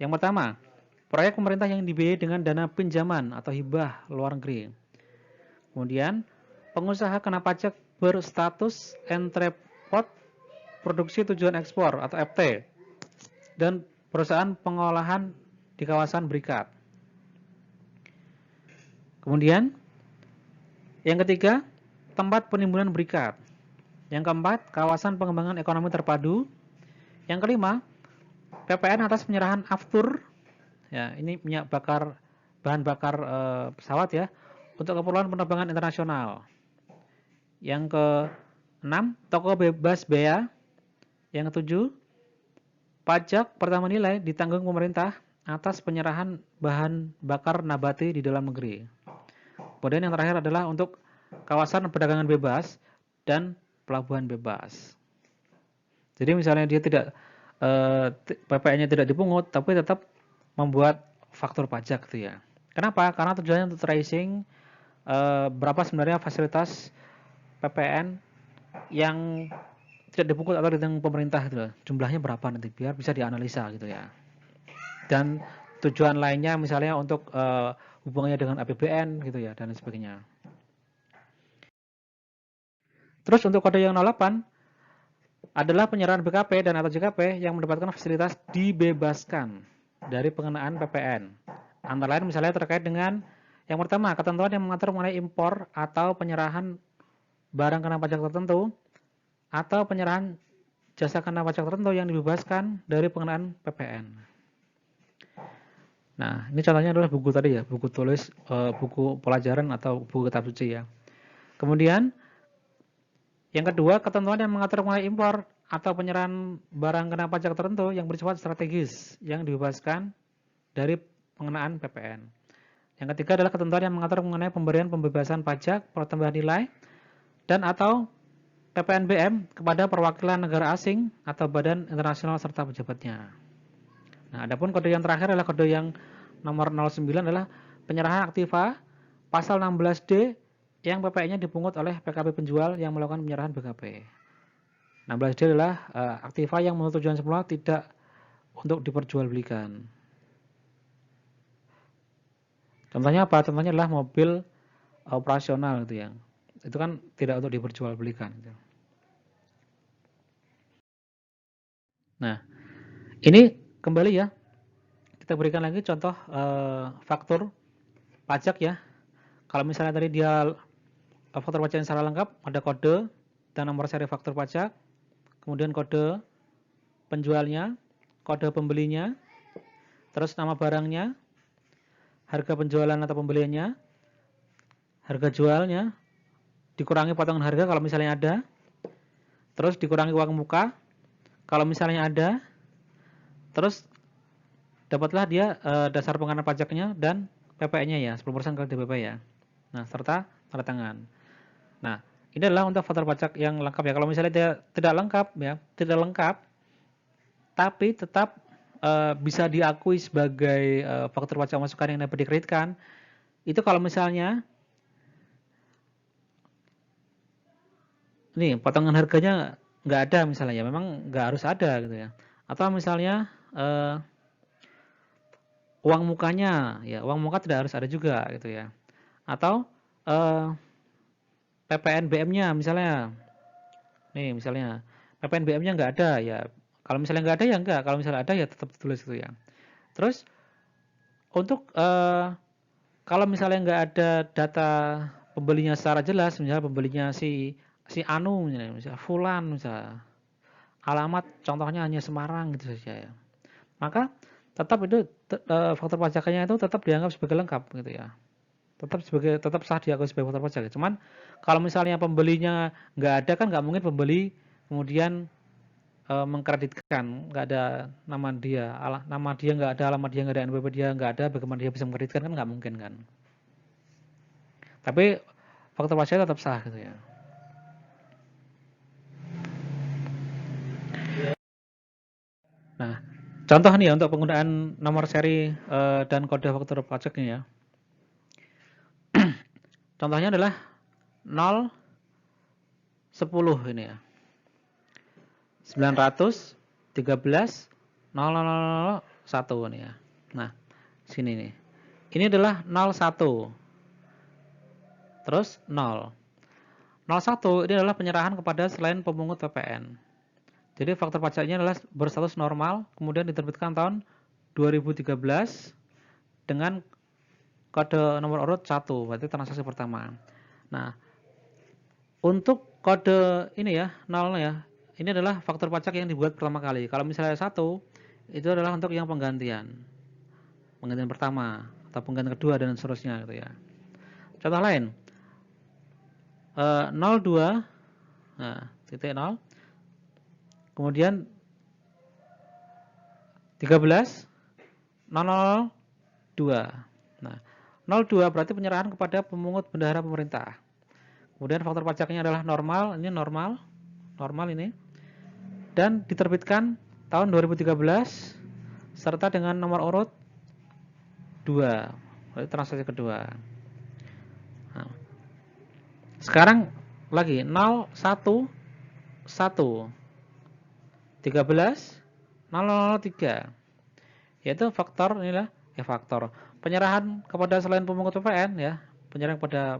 yang pertama, proyek pemerintah yang dibiayai dengan dana pinjaman atau hibah luar negeri. Kemudian, pengusaha kena pajak berstatus entrepot produksi tujuan ekspor atau FT dan perusahaan pengolahan di kawasan berikat. Kemudian, yang ketiga, tempat penimbunan berikat. Yang keempat, kawasan pengembangan ekonomi terpadu. Yang kelima, PPN atas penyerahan aftur. Ya, ini minyak bakar, bahan bakar pesawat ya, untuk keperluan penerbangan internasional. Yang keenam, toko bebas bea. Yang ketujuh, pajak pertama nilai ditanggung pemerintah atas penyerahan bahan bakar nabati di dalam negeri. Kemudian yang terakhir adalah untuk kawasan perdagangan bebas dan pelabuhan bebas. Jadi misalnya dia tidak PPN-nya tidak dipungut, tapi tetap membuat faktur pajak gitu ya. Kenapa? Karena tujuannya untuk tracing berapa sebenarnya fasilitas PPN yang tidak dipungut atau ditanggung pemerintah gitu loh. Jumlahnya berapa nanti biar bisa dianalisa gitu ya. Dan tujuan lainnya misalnya untuk hubungannya dengan APBN gitu ya dan sebagainya. Terus untuk kode yang 08 adalah penyerahan BKP dan atau JKP yang mendapatkan fasilitas dibebaskan dari pengenaan PPN. Antara lain misalnya terkait dengan yang pertama, ketentuan yang mengatur mengenai impor atau penyerahan barang kena pajak tertentu atau penyerahan jasa kena pajak tertentu yang dibebaskan dari pengenaan PPN. Nah, ini contohnya adalah buku tadi ya, buku tulis, buku pelajaran atau buku kitab suci ya. Kemudian yang kedua, ketentuan yang mengatur mengenai impor atau penyerahan barang kena pajak tertentu yang bersifat strategis yang dibebaskan dari pengenaan PPN. Yang ketiga adalah ketentuan yang mengatur mengenai pemberian pembebasan pajak pertambahan nilai dan atau PPNBM kepada perwakilan negara asing atau badan internasional serta pejabatnya. Nah, adapun kode yang terakhir adalah kode yang nomor 09 adalah penyerahan aktiva pasal 16D yang PPN-nya dipungut oleh PKB penjual yang melakukan penyerahan BKP. 16D adalah aktiva yang menurut tujuan semula tidak untuk diperjualbelikan. Contohnya apa? Contohnya adalah mobil operasional gitu ya. Itu kan tidak untuk diperjualbelikan gitu. Nah, ini kembali ya. Kita berikan lagi contoh faktur pajak ya. Kalau misalnya tadi dia faktur pajak yang secara lengkap, ada kode dan nomor seri faktur pajak, kemudian kode penjualnya, kode pembelinya, terus nama barangnya, harga penjualan atau pembeliannya, harga jualnya, dikurangi potongan harga kalau misalnya ada, terus dikurangi uang muka kalau misalnya ada, terus dapatlah dia dasar pengenaan pajaknya dan PPN-nya ya, 10% kali DPP ya. Nah, serta tanda tangan. Nah, ini adalah untuk faktur pajak yang lengkap ya. Kalau misalnya dia tidak lengkap ya, tidak lengkap, tapi tetap bisa diakui sebagai faktur pajak masukan yang dapat dikreditkan, itu kalau misalnya nih potongan harganya nggak ada misalnya ya, memang nggak harus ada gitu ya. Atau misalnya uang mukanya ya, uang muka tidak harus ada juga gitu ya. Atau PPNBM-nya misalnya, nih misalnya PPNBM-nya nggak ada ya. Kalau misalnya nggak ada ya nggak, kalau misalnya ada ya tetap ditulis gitu ya. Terus untuk kalau misalnya nggak ada data pembelinya secara jelas, misalnya pembelinya si Anu misalnya Fulan misalnya, alamat contohnya hanya Semarang gitu saja ya. Maka tetap itu faktur pajaknya itu tetap dianggap sebagai lengkap gitu ya. Tetap sah diakui sebagai faktur pajak. Cuman kalau misalnya pembelinya nggak ada kan nggak mungkin pembeli kemudian mengkreditkan, nggak ada nama dia, nggak ada, alamat dia nggak ada, NPWP dia nggak ada, bagaimana dia bisa mengkreditkan kan nggak mungkin kan. Tapi faktur pajak tetap sah gitu ya. Nah, contoh nih ya untuk penggunaan nomor seri dan kode faktur pajaknya ya. Contohnya adalah 0 10 ini ya. 913 0001 ini ya. Nah, Sini nih. Ini adalah 01. Terus 0. 01 ini adalah penyerahan kepada selain pemungut PPN. Jadi faktur pajaknya adalah berstatus normal, kemudian diterbitkan tahun 2013 dengan kode nomor urut 1, berarti transaksi pertama. Nah, untuk kode ini ya, 0 ya, ini adalah faktur pajak yang dibuat pertama kali. Kalau misalnya 1, itu adalah untuk yang penggantian pertama, atau penggantian kedua, dan seterusnya gitu ya. Contoh lain, 02, nah, titik 0, kemudian 13, 002. Nah, 02 berarti penyerahan kepada pemungut bendahara pemerintah. Kemudian faktur pajaknya adalah normal, ini normal ini, dan diterbitkan tahun 2013 serta dengan nomor urut 2, berarti transaksi kedua. Nah, sekarang lagi 0, 1, 1, 13, 003, yaitu faktor inilah faktor penyerahan kepada selain pemungut PPN ya, penyerahan kepada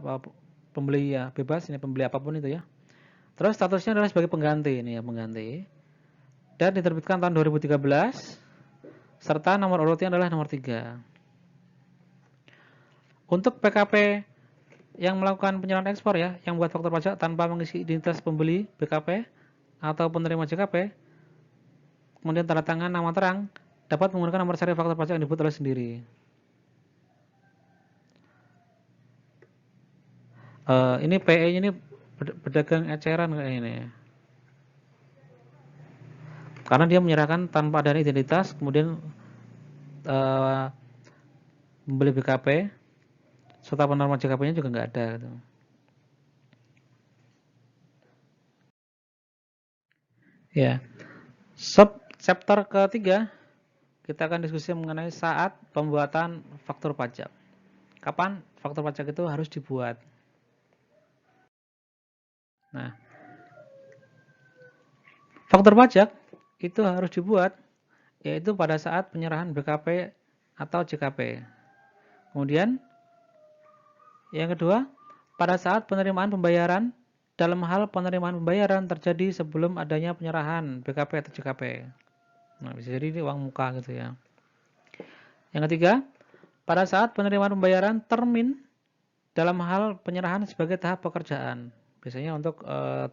pembeli ya, bebas ini, pembeli apapun itu ya. Terus statusnya adalah sebagai pengganti ini ya, pengganti, dan diterbitkan tahun 2013 serta nomor urutnya adalah nomor 3. Untuk PKP yang melakukan penyerahan ekspor ya, yang buat faktur pajak tanpa mengisi identitas pembeli BKP atau penerima JKP, kemudian tanda tangan nama terang, dapat menggunakan nomor seri faktur pajak yang dibuat oleh sendiri. Ini PE ini pedagang eceran kayak ini. Karena dia menyerahkan tanpa adanya identitas, kemudian membeli BKP, serta penerima JKP-nya juga nggak ada. Gitu. Ya, chapter ketiga kita akan diskusi mengenai saat pembuatan faktur pajak. Kapan faktur pajak itu harus dibuat? Nah, faktur pajak itu harus dibuat yaitu pada saat penyerahan BKP atau JKP. Kemudian yang kedua, pada saat penerimaan pembayaran dalam hal penerimaan pembayaran terjadi sebelum adanya penyerahan BKP atau JKP. Nah, bisa jadi ini uang muka gitu ya. Yang ketiga, pada saat penerimaan pembayaran termin dalam hal penyerahan sebagai tahap pekerjaan. Biasanya untuk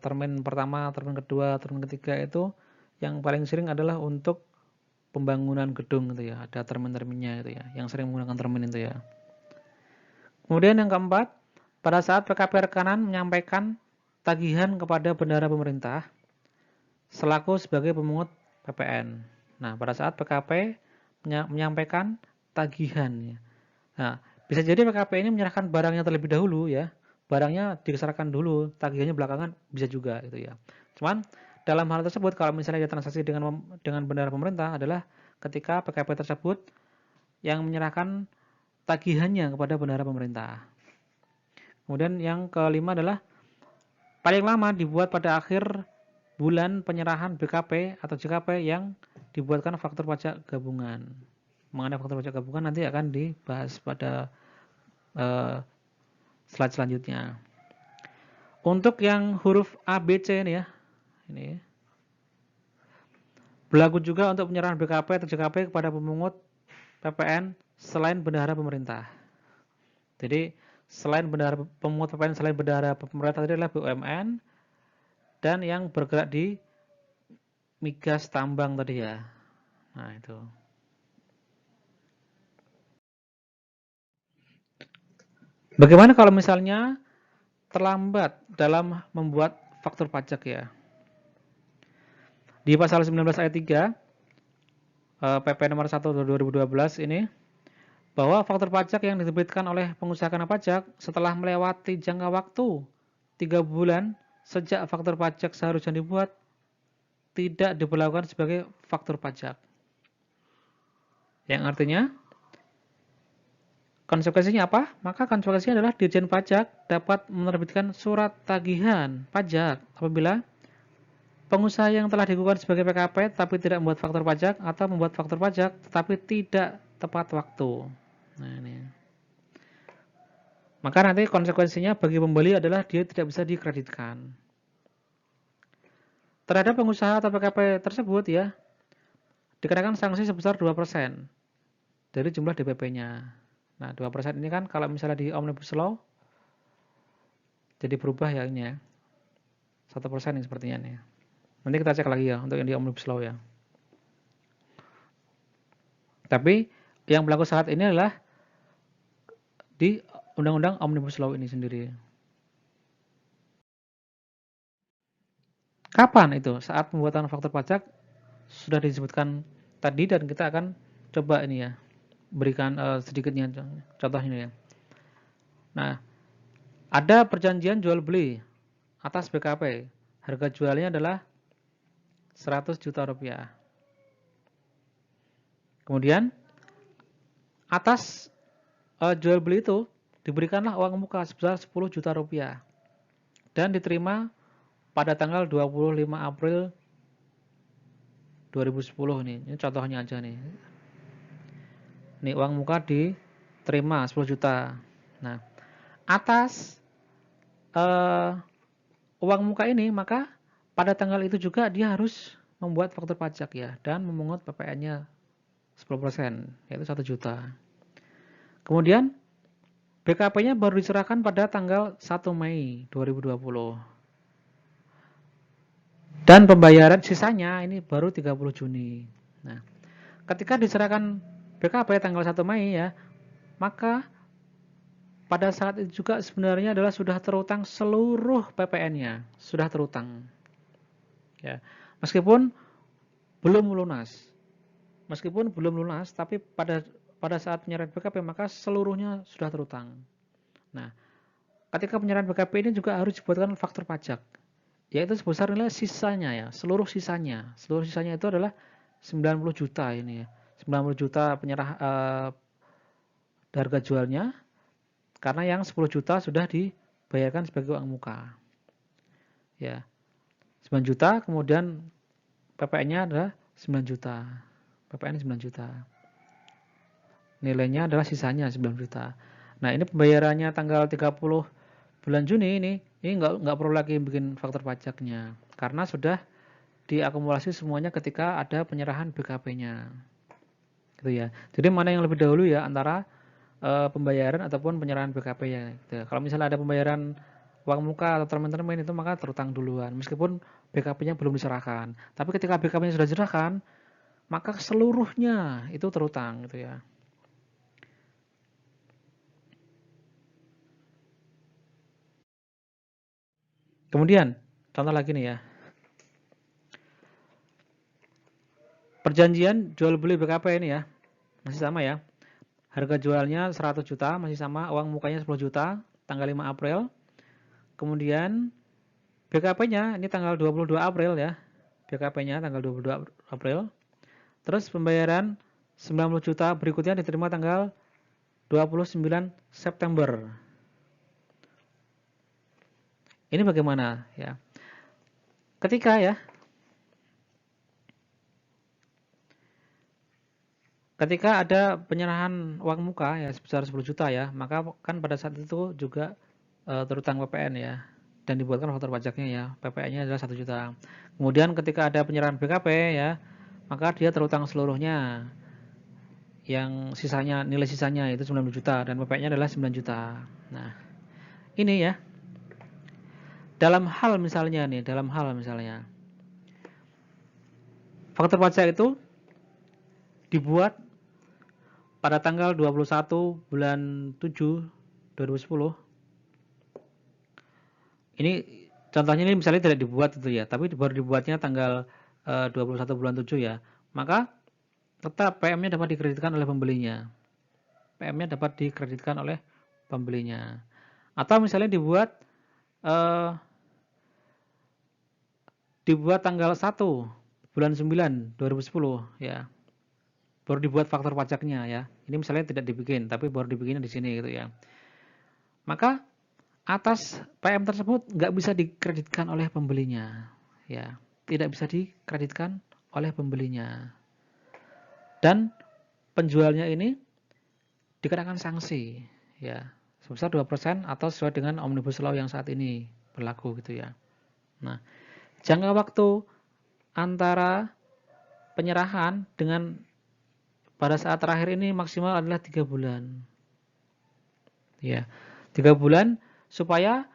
termin pertama, termin kedua, termin ketiga itu yang paling sering adalah untuk pembangunan gedung gitu ya. Ada termin-terminnya gitu ya, yang sering menggunakan termin itu ya. Kemudian yang keempat, pada saat PKP rekanan menyampaikan tagihan kepada bendahara pemerintah selaku sebagai pemungut PPN. Nah, pada saat PKP menyampaikan tagihan ya. Nah, bisa jadi PKP ini menyerahkan barangnya terlebih dahulu ya. Barangnya diserahkan dulu, tagihannya belakangan bisa juga gitu ya. Cuman dalam hal tersebut kalau misalnya ada transaksi dengan bendahara pemerintah adalah ketika PKP tersebut yang menyerahkan tagihannya kepada bendahara pemerintah. Kemudian yang kelima adalah paling lama dibuat pada akhir bulan penyerahan BKP atau JKP yang dibuatkan faktur pajak gabungan. Mengenai faktur pajak gabungan nanti akan dibahas pada slide selanjutnya. Untuk yang huruf A, B, C ini ya, ini berlaku juga untuk penyerahan BKP atau JKP kepada pemungut PPN selain bendahara pemerintah. Jadi selain bendahara pemungut PPN selain bendahara pemerintah tadi adalah BUMN dan yang bergerak di migas tambang tadi ya. Nah itu. Bagaimana kalau misalnya terlambat dalam membuat faktur pajak ya? Di pasal 19 ayat 3 PP nomor 1 2012 ini bahwa faktur pajak yang diterbitkan oleh pengusaha kena pajak setelah melewati jangka waktu 3 bulan sejak faktur pajak seharusnya dibuat tidak diberlakukan sebagai faktur pajak. Yang artinya konsekuensinya apa? Maka konsekuensinya adalah Dirjen Pajak dapat menerbitkan surat tagihan pajak apabila pengusaha yang telah dikukuhkan sebagai PKP tapi tidak membuat faktur pajak atau membuat faktur pajak tetapi tidak tepat waktu. Nah, ini. Maka nanti konsekuensinya bagi pembeli adalah dia tidak bisa dikreditkan. Terhadap pengusaha atau PKP tersebut ya, dikenakan sanksi sebesar 2% dari jumlah DPP-nya. Nah, 2% ini kan kalau misalnya di Omnibus Law jadi berubah ya ini ya. 1% ini sepertinya nih. Nanti kita cek lagi ya untuk yang di Omnibus Law ya. Tapi yang berlaku saat ini adalah di Undang-Undang Omnibus Law ini sendiri. Kapan itu? Saat pembuatan faktur pajak sudah disebutkan tadi dan kita akan coba ini ya, berikan sedikitnya contohnya ya. Nah, ada perjanjian jual beli atas BKP. Harga jualnya adalah 100 juta rupiah. Kemudian atas jual beli itu diberikanlah uang muka sebesar 10 juta rupiah dan diterima pada tanggal 25 April 2010 nih. Ini contohnya aja nih. Nih uang muka diterima 10 juta. Nah, atas uang muka ini maka pada tanggal itu juga dia harus membuat faktur pajak ya dan memungut PPN-nya 10%, yaitu 1 juta. Kemudian BKP-nya baru diserahkan pada tanggal 1 Mei 2020. Dan pembayaran sisanya ini baru 30 Juni. Nah, ketika diserahkan BKP tanggal 1 Mei ya, maka pada saat itu juga sebenarnya adalah sudah terutang seluruh PPN-nya, sudah terutang. Ya, meskipun belum lunas. Meskipun belum lunas, tapi pada saat penyerahan BKP maka seluruhnya sudah terutang. Nah, ketika penyerahan BKP ini juga harus dibuatkan faktur pajak, yaitu sebesar nilai sisanya ya, seluruh sisanya. Seluruh sisanya itu adalah 90 juta ini ya. 90 juta penyerah harga jualnya, karena yang 10 juta sudah dibayarkan sebagai uang muka. Ya. 9 juta, kemudian PPN-nya adalah 9 juta. PPN 9 juta. Nilainya adalah sisanya 9 juta. Nah, ini pembayarannya tanggal 30 bulan Juni ini nggak perlu lagi bikin faktur pajaknya karena sudah diakumulasi semuanya ketika ada penyerahan BKP-nya. Gitu ya. Jadi mana yang lebih dahulu ya antara pembayaran ataupun penyerahan BKP ya. Gitu. Kalau misalnya ada pembayaran uang muka atau termin-termin itu maka terutang duluan meskipun BKP-nya belum diserahkan. Tapi ketika BKP-nya sudah diserahkan, maka seluruhnya itu terutang gitu ya. Kemudian, contoh lagi nih ya. Perjanjian jual beli BKP ini ya. Masih sama ya. Harga jualnya 100 juta, masih sama, uang mukanya 10 juta, tanggal 5 April. Kemudian BKP-nya ini tanggal 22 April ya. BKP-nya tanggal 22 April. Terus pembayaran 90 juta berikutnya diterima tanggal 29 September. Ini bagaimana ya? Ketika ada penyerahan uang muka ya sebesar 10 juta ya, maka kan pada saat itu juga terutang PPN ya dan dibuatkan faktur pajaknya ya. PPN-nya adalah 1 juta. Kemudian ketika ada penyerahan BKP ya, maka dia terutang seluruhnya. Yang sisanya, nilai sisanya itu 90 juta dan PPN-nya adalah 9 juta. Nah, ini ya. Dalam hal misalnya faktur pajak itu dibuat pada tanggal 21 bulan 7 2010. Ini contohnya ini misalnya tidak dibuat itu ya, tapi baru dibuatnya tanggal 21 bulan 7 ya. Maka tetap PM-nya dapat dikreditkan oleh pembelinya. PM-nya dapat dikreditkan oleh pembelinya. Atau misalnya dibuat tanggal 1 bulan 9 2010 ya. Baru dibuat faktur pajaknya ya. Ini misalnya tidak dibikin, tapi baru dibikinnya di sini gitu ya. Maka atas PM tersebut nggak bisa dikreditkan oleh pembelinya ya. Tidak bisa dikreditkan oleh pembelinya. Dan penjualnya ini dikenakan sanksi ya sebesar 2% atau sesuai dengan Omnibus Law yang saat ini berlaku gitu ya. Nah, jangka waktu antara penyerahan dengan pada saat terakhir ini maksimal adalah 3 bulan. Ya, 3 bulan supaya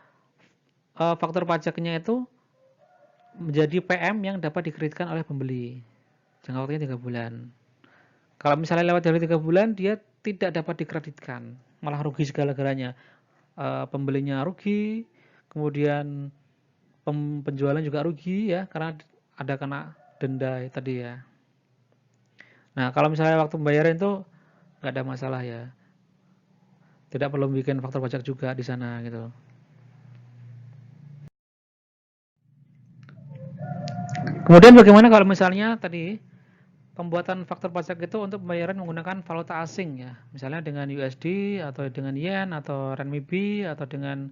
faktur pajaknya itu menjadi PM yang dapat dikreditkan oleh pembeli. Jangka waktunya 3 bulan. Kalau misalnya lewat dari 3 bulan, dia tidak dapat dikreditkan, malah rugi segala-galanya. Pembelinya rugi, kemudian penjualan juga rugi ya, karena ada kena denda tadi ya. Nah, kalau misalnya waktu pembayaran itu nggak ada masalah ya, tidak perlu bikin faktur pajak juga di sana gitu. Kemudian bagaimana kalau misalnya tadi pembuatan faktur pajak itu untuk pembayaran menggunakan valuta asing ya, misalnya dengan USD atau dengan yen atau renminbi atau dengan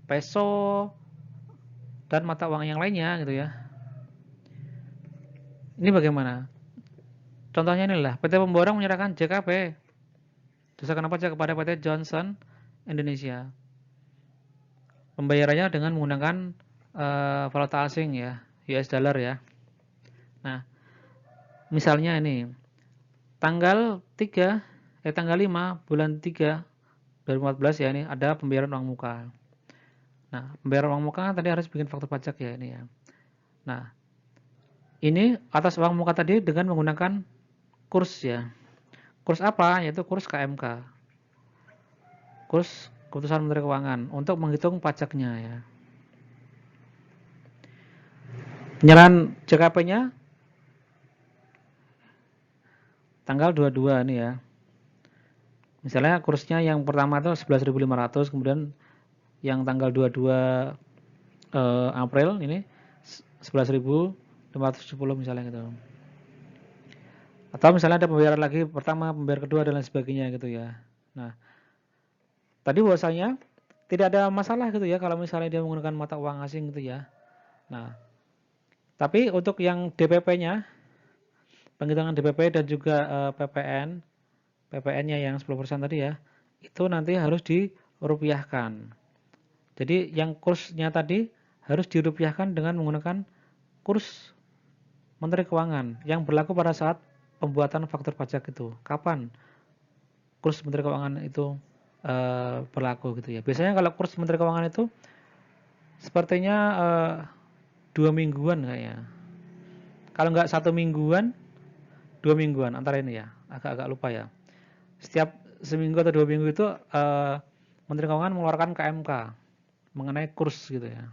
peso dan mata uang yang lainnya gitu ya. Ini bagaimana? Contohnya inilah, PT Pemborong menyerahkan JKP, jasa kena pajak kepada PT Johnson Indonesia. Pembayarannya dengan menggunakan valuta asing ya, US dollar ya. Nah, misalnya ini tanggal 5 bulan 3 2014 ya, ini ada pembayaran uang muka. Nah, pembayaran uang muka tadi harus bikin faktur pajak ya ini ya. Nah, ini atas uang muka tadi dengan menggunakan kurs ya. Kurs apa? Yaitu kurs KMK. Kurs Keputusan Menteri Keuangan untuk menghitung pajaknya ya. Penyerahan JKP-nya tanggal 22 ini ya. Misalnya kursnya yang pertama itu 11.500, kemudian yang tanggal 22 April ini 11.570 misalnya gitu. Atau misalnya ada pembayaran lagi pertama, pembayaran kedua dan lain sebagainya gitu ya. Nah, tadi bahwasanya tidak ada masalah gitu ya kalau misalnya dia menggunakan mata uang asing gitu ya. Nah, tapi untuk yang DPP-nya, penghitungan DPP dan juga PPN-nya yang 10% tadi ya, itu nanti harus dirupiahkan. Jadi yang kursnya tadi harus dirupiahkan dengan menggunakan kurs Menteri Keuangan yang berlaku pada saat pembuatan faktur pajak itu. Kapan kurs Menteri Keuangan itu berlaku gitu ya. Biasanya kalau kurs Menteri Keuangan itu sepertinya 2 mingguan kayaknya. Kalau nggak 1 mingguan, 2 mingguan antara ini ya. Agak-agak lupa ya. Setiap seminggu atau 2 minggu itu Menteri Keuangan mengeluarkan KMK mengenai kurs gitu ya.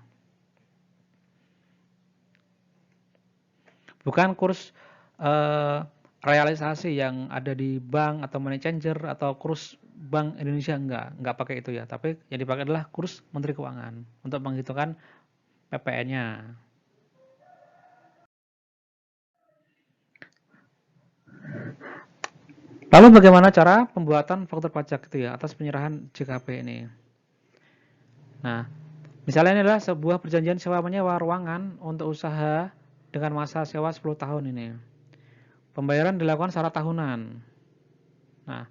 Bukan kurs realisasi yang ada di bank atau money changer atau kurs Bank Indonesia, enggak pakai itu ya. Tapi yang dipakai adalah kurs Menteri Keuangan untuk menghitungkan PPN-nya. Lalu bagaimana cara pembuatan faktur pajak itu ya atas penyerahan JKP ini? Nah, misalnya ini adalah sebuah perjanjian sewa menyewa ruangan untuk usaha dengan masa sewa 10 tahun ini. Pembayaran dilakukan secara tahunan. Nah,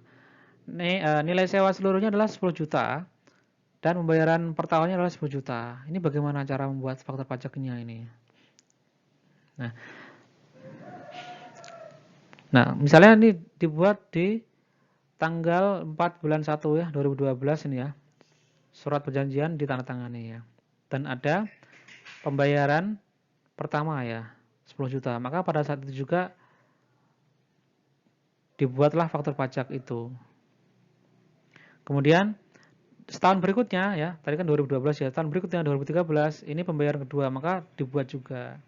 nilai sewa seluruhnya adalah 10 juta dan pembayaran per tahunnya adalah 10 juta. Ini bagaimana cara membuat faktur pajaknya ini? Nah, misalnya ini dibuat di tanggal 4 bulan 1 ya, 2012 ini ya. Surat perjanjian ditandatangani ya. Dan ada pembayaran pertama ya, 10 juta. Maka pada saat itu juga dibuatlah faktur pajak itu. Kemudian setahun berikutnya ya, tadi kan 2012 ya, tahun berikutnya 2013 ini pembayaran kedua, maka dibuat juga.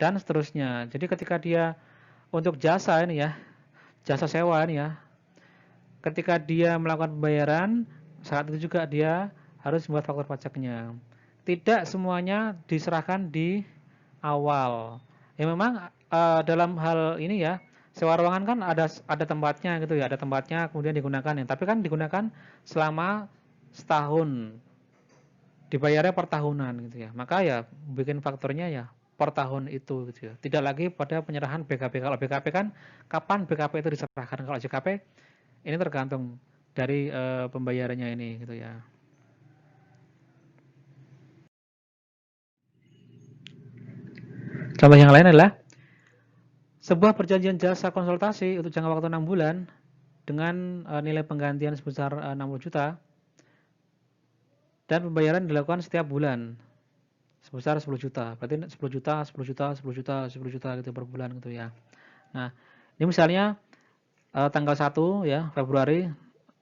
Dan seterusnya. Jadi ketika dia untuk jasa ini ya, jasa sewa ini ya, ketika dia melakukan pembayaran, saat itu juga dia harus membuat faktur pajaknya. Tidak semuanya diserahkan di awal. Ya memang dalam hal ini ya, sewa ruangan kan ada tempatnya gitu ya, ada tempatnya kemudian digunakan ya. Tapi kan digunakan selama setahun. Dibayarnya per tahunan gitu ya. Maka ya bikin fakturnya ya per tahun itu gitu ya. Tidak lagi pada penyerahan BKP. Kalau BKP kan kapan BKP itu diserahkan. Kalau JKP ini tergantung dari pembayarannya ini gitu ya. Contoh yang lain adalah sebuah perjanjian jasa konsultasi untuk jangka waktu 6 bulan dengan nilai penggantian sebesar 60 juta dan pembayaran dilakukan setiap bulan sebesar 10 juta. Berarti 10 juta, 10 juta, 10 juta, 10 juta gitu per bulan gitu ya. Nah, ini misalnya tanggal 1 ya Februari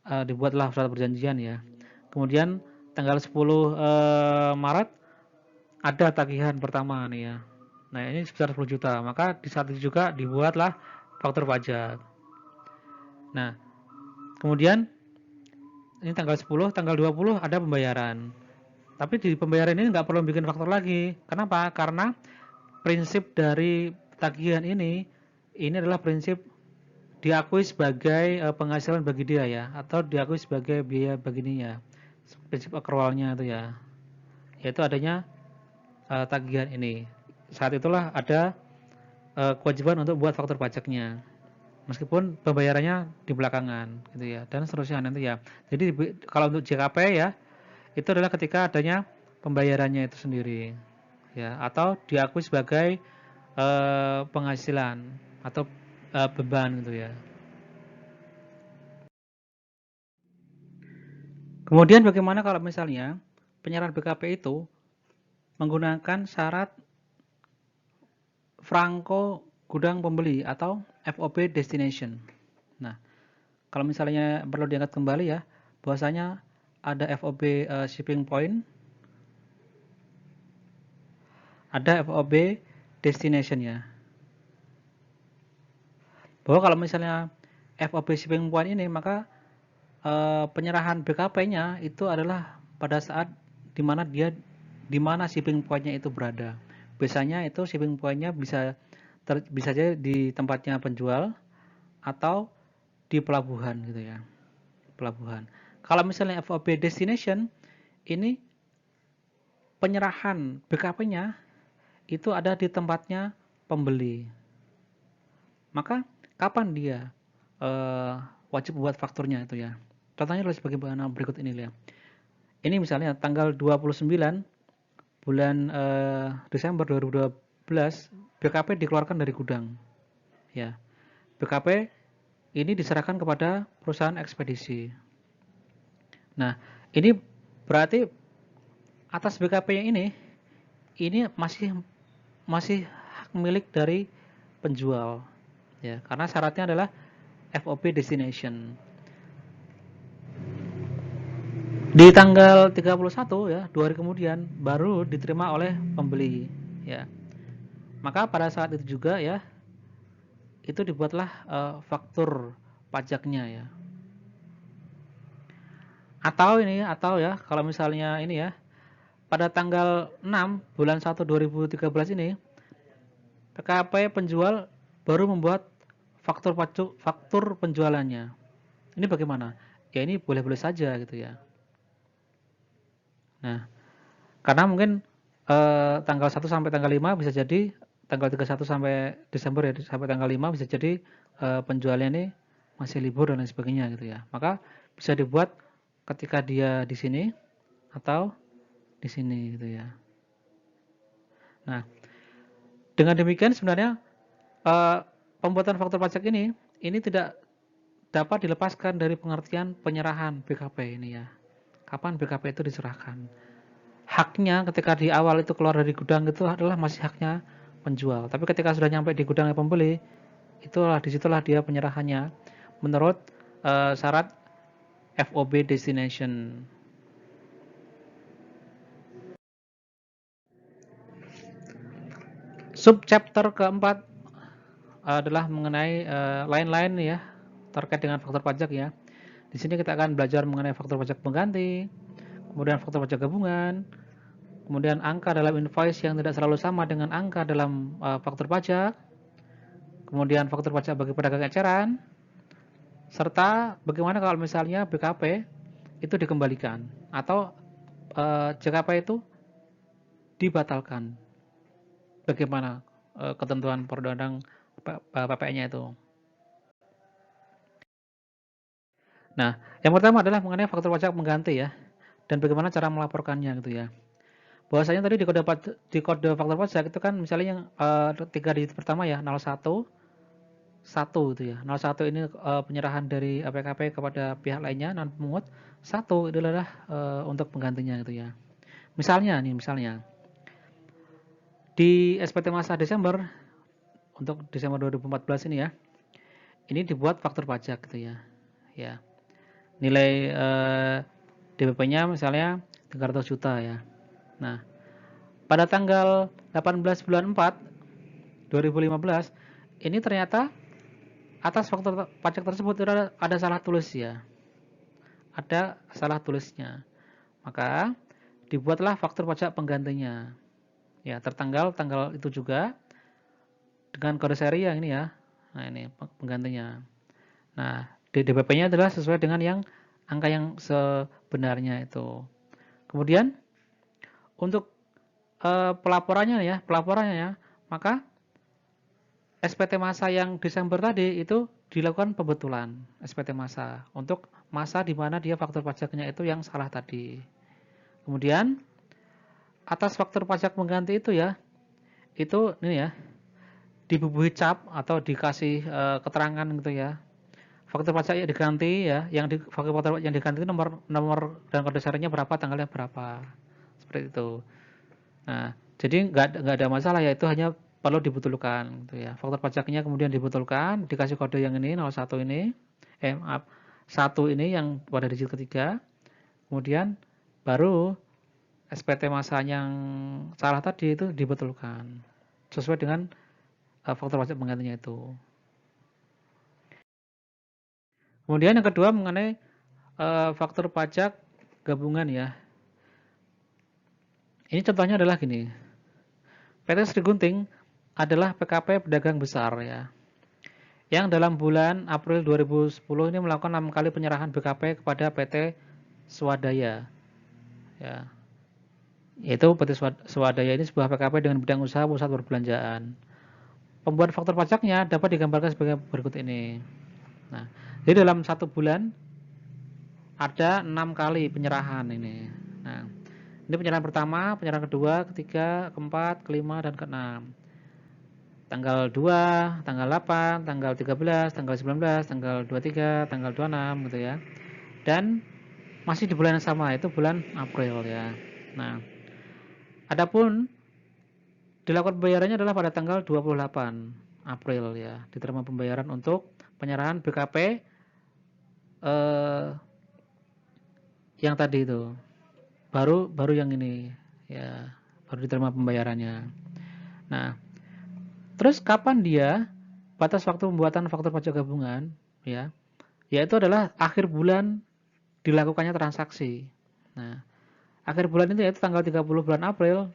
dibuatlah surat perjanjian ya. Kemudian tanggal 10 Maret ada tagihan pertama nih ya. Nah, ini sebesar 10 juta. Maka di saat itu juga dibuatlah faktur pajak. Nah, kemudian ini tanggal 10, tanggal 20 ada pembayaran. Tapi di pembayaran ini nggak perlu bikin faktur lagi. Kenapa? Karena prinsip dari tagihan ini adalah prinsip diakui sebagai penghasilan bagi dia ya, atau diakui sebagai biaya bagi dia. Prinsip accrualnya itu ya, yaitu adanya tagihan ini. Saat itulah ada kewajiban untuk buat faktur pajaknya. Meskipun pembayarannya di belakangan gitu ya, dan seterusnya nanti ya. Jadi kalau untuk JKP ya, itu adalah ketika adanya pembayarannya itu sendiri ya, atau diakui sebagai penghasilan atau beban gitu ya. Kemudian bagaimana kalau misalnya penyerahan BKP itu menggunakan syarat Franko gudang pembeli atau FOB destination. Nah, kalau misalnya perlu diangkat kembali ya, bahwasanya ada FOB shipping point, ada FOB destination ya. Bahwa kalau misalnya FOB shipping point ini, maka penyerahan BKP-nya itu adalah pada saat di mana shipping point-nya itu berada. Biasanya itu shipping point-nya bisa jadi di tempatnya penjual atau di pelabuhan gitu ya. Pelabuhan. Kalau misalnya FOB destination, ini penyerahan BKP-nya itu ada di tempatnya pembeli. Maka kapan dia wajib membuat fakturnya itu ya. Contohnya adalah sebagaimana berikut ini ya. Ini misalnya tanggal 29 bulan Desember 2012 BKP dikeluarkan dari gudang. Ya. BKP ini diserahkan kepada perusahaan ekspedisi. Nah, ini berarti atas BKP-nya ini masih hak milik dari penjual. Ya, karena syaratnya adalah FOB destination. Di tanggal 31 ya, 2 hari kemudian baru diterima oleh pembeli ya. Maka pada saat itu juga ya, itu dibuatlah faktur pajaknya ya. Atau ya, kalau misalnya ini ya, pada tanggal 6 bulan 1 2013 ini PKP penjual baru membuat faktur penjualannya. Ini bagaimana? Ya ini boleh-boleh saja gitu ya. Nah, karena mungkin tanggal 1 sampai tanggal 5 bisa jadi tanggal 31 sampai Desember ya, sampai tanggal 5 bisa jadi penjualnya ini masih libur dan lain sebagainya gitu ya. Maka bisa dibuat ketika dia di sini atau di sini gitu ya. Nah, dengan demikian sebenarnya pembuatan faktur pajak ini tidak dapat dilepaskan dari pengertian penyerahan BKP ini ya. Kapan BKP itu diserahkan? Haknya ketika di awal itu keluar dari gudang itu adalah masih haknya penjual. Tapi ketika sudah nyampe di gudangnya pembeli, disitulah dia penyerahannya menurut syarat FOB destination. Subchapter keempat adalah mengenai lain-lain ya terkait dengan faktur pajak ya. Di sini kita akan belajar mengenai faktur pajak pengganti, kemudian faktur pajak gabungan, kemudian angka dalam invoice yang tidak selalu sama dengan angka dalam faktur pajak, kemudian faktur pajak bagi pedagang eceran, serta bagaimana kalau misalnya BKP itu dikembalikan atau JKP itu dibatalkan. Bagaimana ketentuan perundang-undang PPN-nya itu. Nah, yang pertama adalah mengenai faktur pajak pengganti ya, dan bagaimana cara melaporkannya gitu ya. Bahwasanya tadi di kode faktur pajak itu kan misalnya yang 3 digit pertama ya 01 1 itu ya. 01 ini penyerahan dari APKP kepada pihak lainnya non pemungut. 1 itu adalah untuk penggantinya gitu ya. Misalnya di SPT masa Desember untuk Desember 2014 ini ya. Ini dibuat faktur pajak gitu ya. Ya. Nilai DPP-nya misalnya 300 juta ya. Nah, pada tanggal 18 bulan 4 2015 ini ternyata atas faktur pajak tersebut ada salah tulis ya. Ada salah tulisnya. Maka dibuatlah faktur pajak penggantinya. Ya, tertanggal tanggal itu juga dengan kode seri yang ini ya. Nah, ini penggantinya. Nah, DPP-nya adalah sesuai dengan yang angka yang sebenarnya itu. Kemudian untuk pelaporannya ya, maka SPT masa yang Desember tadi itu dilakukan pembetulan SPT masa untuk masa di mana dia faktur pajaknya itu yang salah tadi. Kemudian atas faktur pajak pengganti itu ya, itu ini ya, dibubuhi cap atau dikasih keterangan gitu ya. Faktur pajak yang diganti ya, faktur pajak yang diganti itu nomor dan kode serinya berapa, tanggalnya berapa. Seperti itu. Nah, jadi nggak ada masalah ya, itu hanya perlu dibetulkan gitu ya. Faktur pajaknya kemudian dibetulkan, dikasih kode yang ini 01 ini, maaf, 1 ini yang pada digit ketiga. Kemudian baru SPT masa yang salah tadi itu dibetulkan sesuai dengan faktur pajak penggantinya itu. Kemudian yang kedua mengenai faktur pajak gabungan ya. Ini contohnya adalah gini. PT Sri Gunting adalah PKP pedagang besar ya. Yang dalam bulan April 2010 ini melakukan 6 kali penyerahan BKP kepada PT Swadaya. Ya. Yaitu PT Swadaya ini sebuah PKP dengan bidang usaha pusat perbelanjaan. Pembuat faktur pajaknya dapat digambarkan sebagai berikut ini. Nah, jadi dalam 1 bulan ada 6 kali penyerahan ini. Nah, ini penyerahan pertama, penyerahan kedua, ketiga, keempat, kelima, dan keenam. Tanggal 2, tanggal 8, tanggal 13, tanggal 19, tanggal 23, tanggal 26 gitu ya. Dan masih di bulan yang sama, itu bulan April ya. Nah, adapun dilakukan pembayarannya adalah pada tanggal 28 April ya. Diterima pembayaran untuk penyerahan BKP yang tadi itu. Baru yang ini ya, baru diterima pembayarannya. Nah, terus kapan dia batas waktu pembuatan faktur pajak gabungan ya? Yaitu adalah akhir bulan dilakukannya transaksi. Nah, akhir bulan itu yaitu tanggal 30 bulan April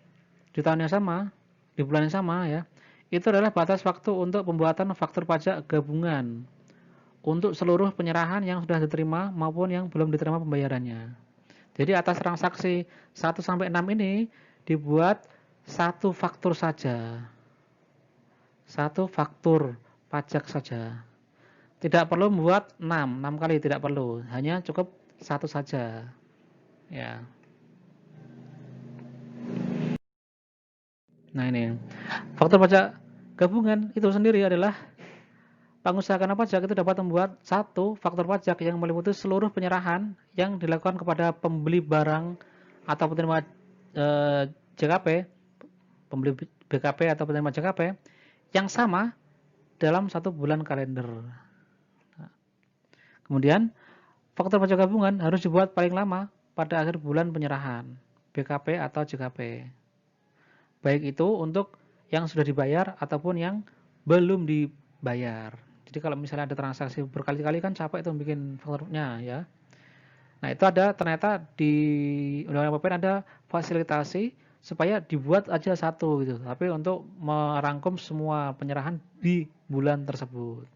di tahun yang sama, di bulan yang sama ya. Itu adalah batas waktu untuk pembuatan faktur pajak gabungan untuk seluruh penyerahan yang sudah diterima maupun yang belum diterima pembayarannya. Jadi atas transaksi 1 sampai 6 ini dibuat satu faktur saja. Satu faktur pajak saja. Tidak perlu membuat 6 kali tidak perlu, hanya cukup satu saja. Ya. Nah, ini. Faktur pajak gabungan itu sendiri adalah pengusaha kena pajak itu dapat membuat satu faktur pajak yang meliputi seluruh penyerahan yang dilakukan kepada pembeli barang atau penerima JKP, pembeli BKP atau penerima JKP yang sama dalam 1 bulan kalender. Nah, kemudian faktur pajak gabungan harus dibuat paling lama pada akhir bulan penyerahan BKP atau JKP. Baik itu untuk yang sudah dibayar ataupun yang belum dibayar. Jadi kalau misalnya ada transaksi berkali-kali kan capek itu bikin fakturnya ya. Nah, itu ada ternyata di Undang-Undang PPN ada fasilitasi supaya dibuat aja satu gitu. Tapi untuk merangkum semua penyerahan di bulan tersebut.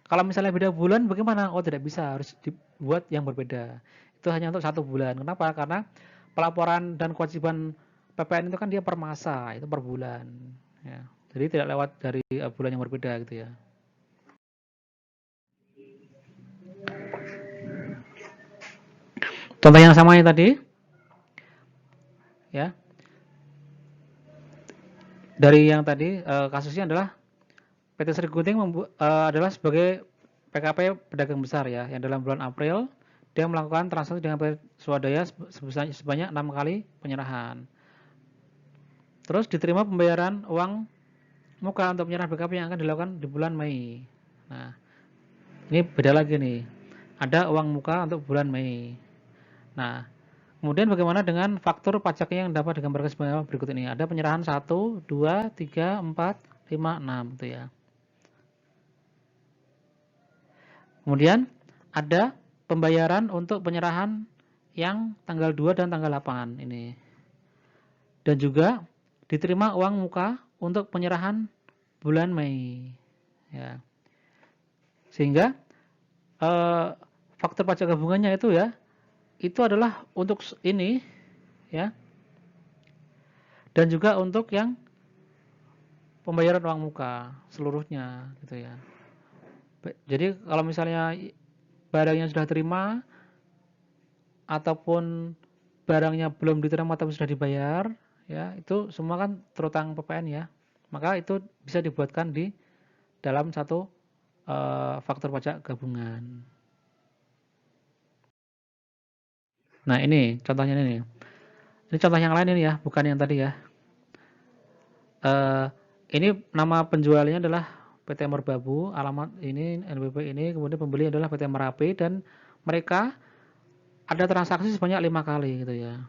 Kalau misalnya beda bulan bagaimana? Oh, tidak bisa, harus dibuat yang berbeda. Itu hanya untuk 1 bulan. Kenapa? Karena pelaporan dan kewajiban PPN itu kan dia per masa, itu per bulan. Ya. Jadi tidak lewat dari bulan yang berbeda gitu ya. Contoh yang samanya tadi, ya, dari yang tadi kasusnya adalah PT Sri Gunting adalah sebagai PKP pedagang besar ya, yang dalam bulan April dia melakukan transaksi dengan PT Swadaya sebanyak 6 kali penyerahan. Terus diterima pembayaran uang muka untuk penyerahan BKP yang akan dilakukan di bulan Mei. Nah, ini beda lagi nih. Ada uang muka untuk bulan Mei. Nah, kemudian bagaimana dengan faktur pajaknya yang dapat digambarkan sebagai berikut ini? Ada penyerahan 1, 2, 3, 4, 5, 6 gitu ya. Kemudian ada pembayaran untuk penyerahan yang tanggal 2 dan tanggal 8 ini. Dan juga diterima uang muka untuk penyerahan bulan Mei. Ya. Sehingga faktur pajak gabungannya itu ya, itu adalah untuk ini ya. Dan juga untuk yang pembayaran uang muka seluruhnya gitu ya. Jadi kalau misalnya barangnya sudah terima ataupun barangnya belum diterima tapi sudah dibayar, ya itu semua kan terutang PPN ya. Maka itu bisa dibuatkan di dalam satu faktur pajak gabungan. Nah ini contohnya ini. Ini contoh yang lain ini ya, bukan yang tadi ya. Ini nama penjualnya adalah PT Merbabu, alamat ini, NPWP ini, kemudian pembeli adalah PT Merapi dan mereka ada transaksi sebanyak 5 kali gitu ya.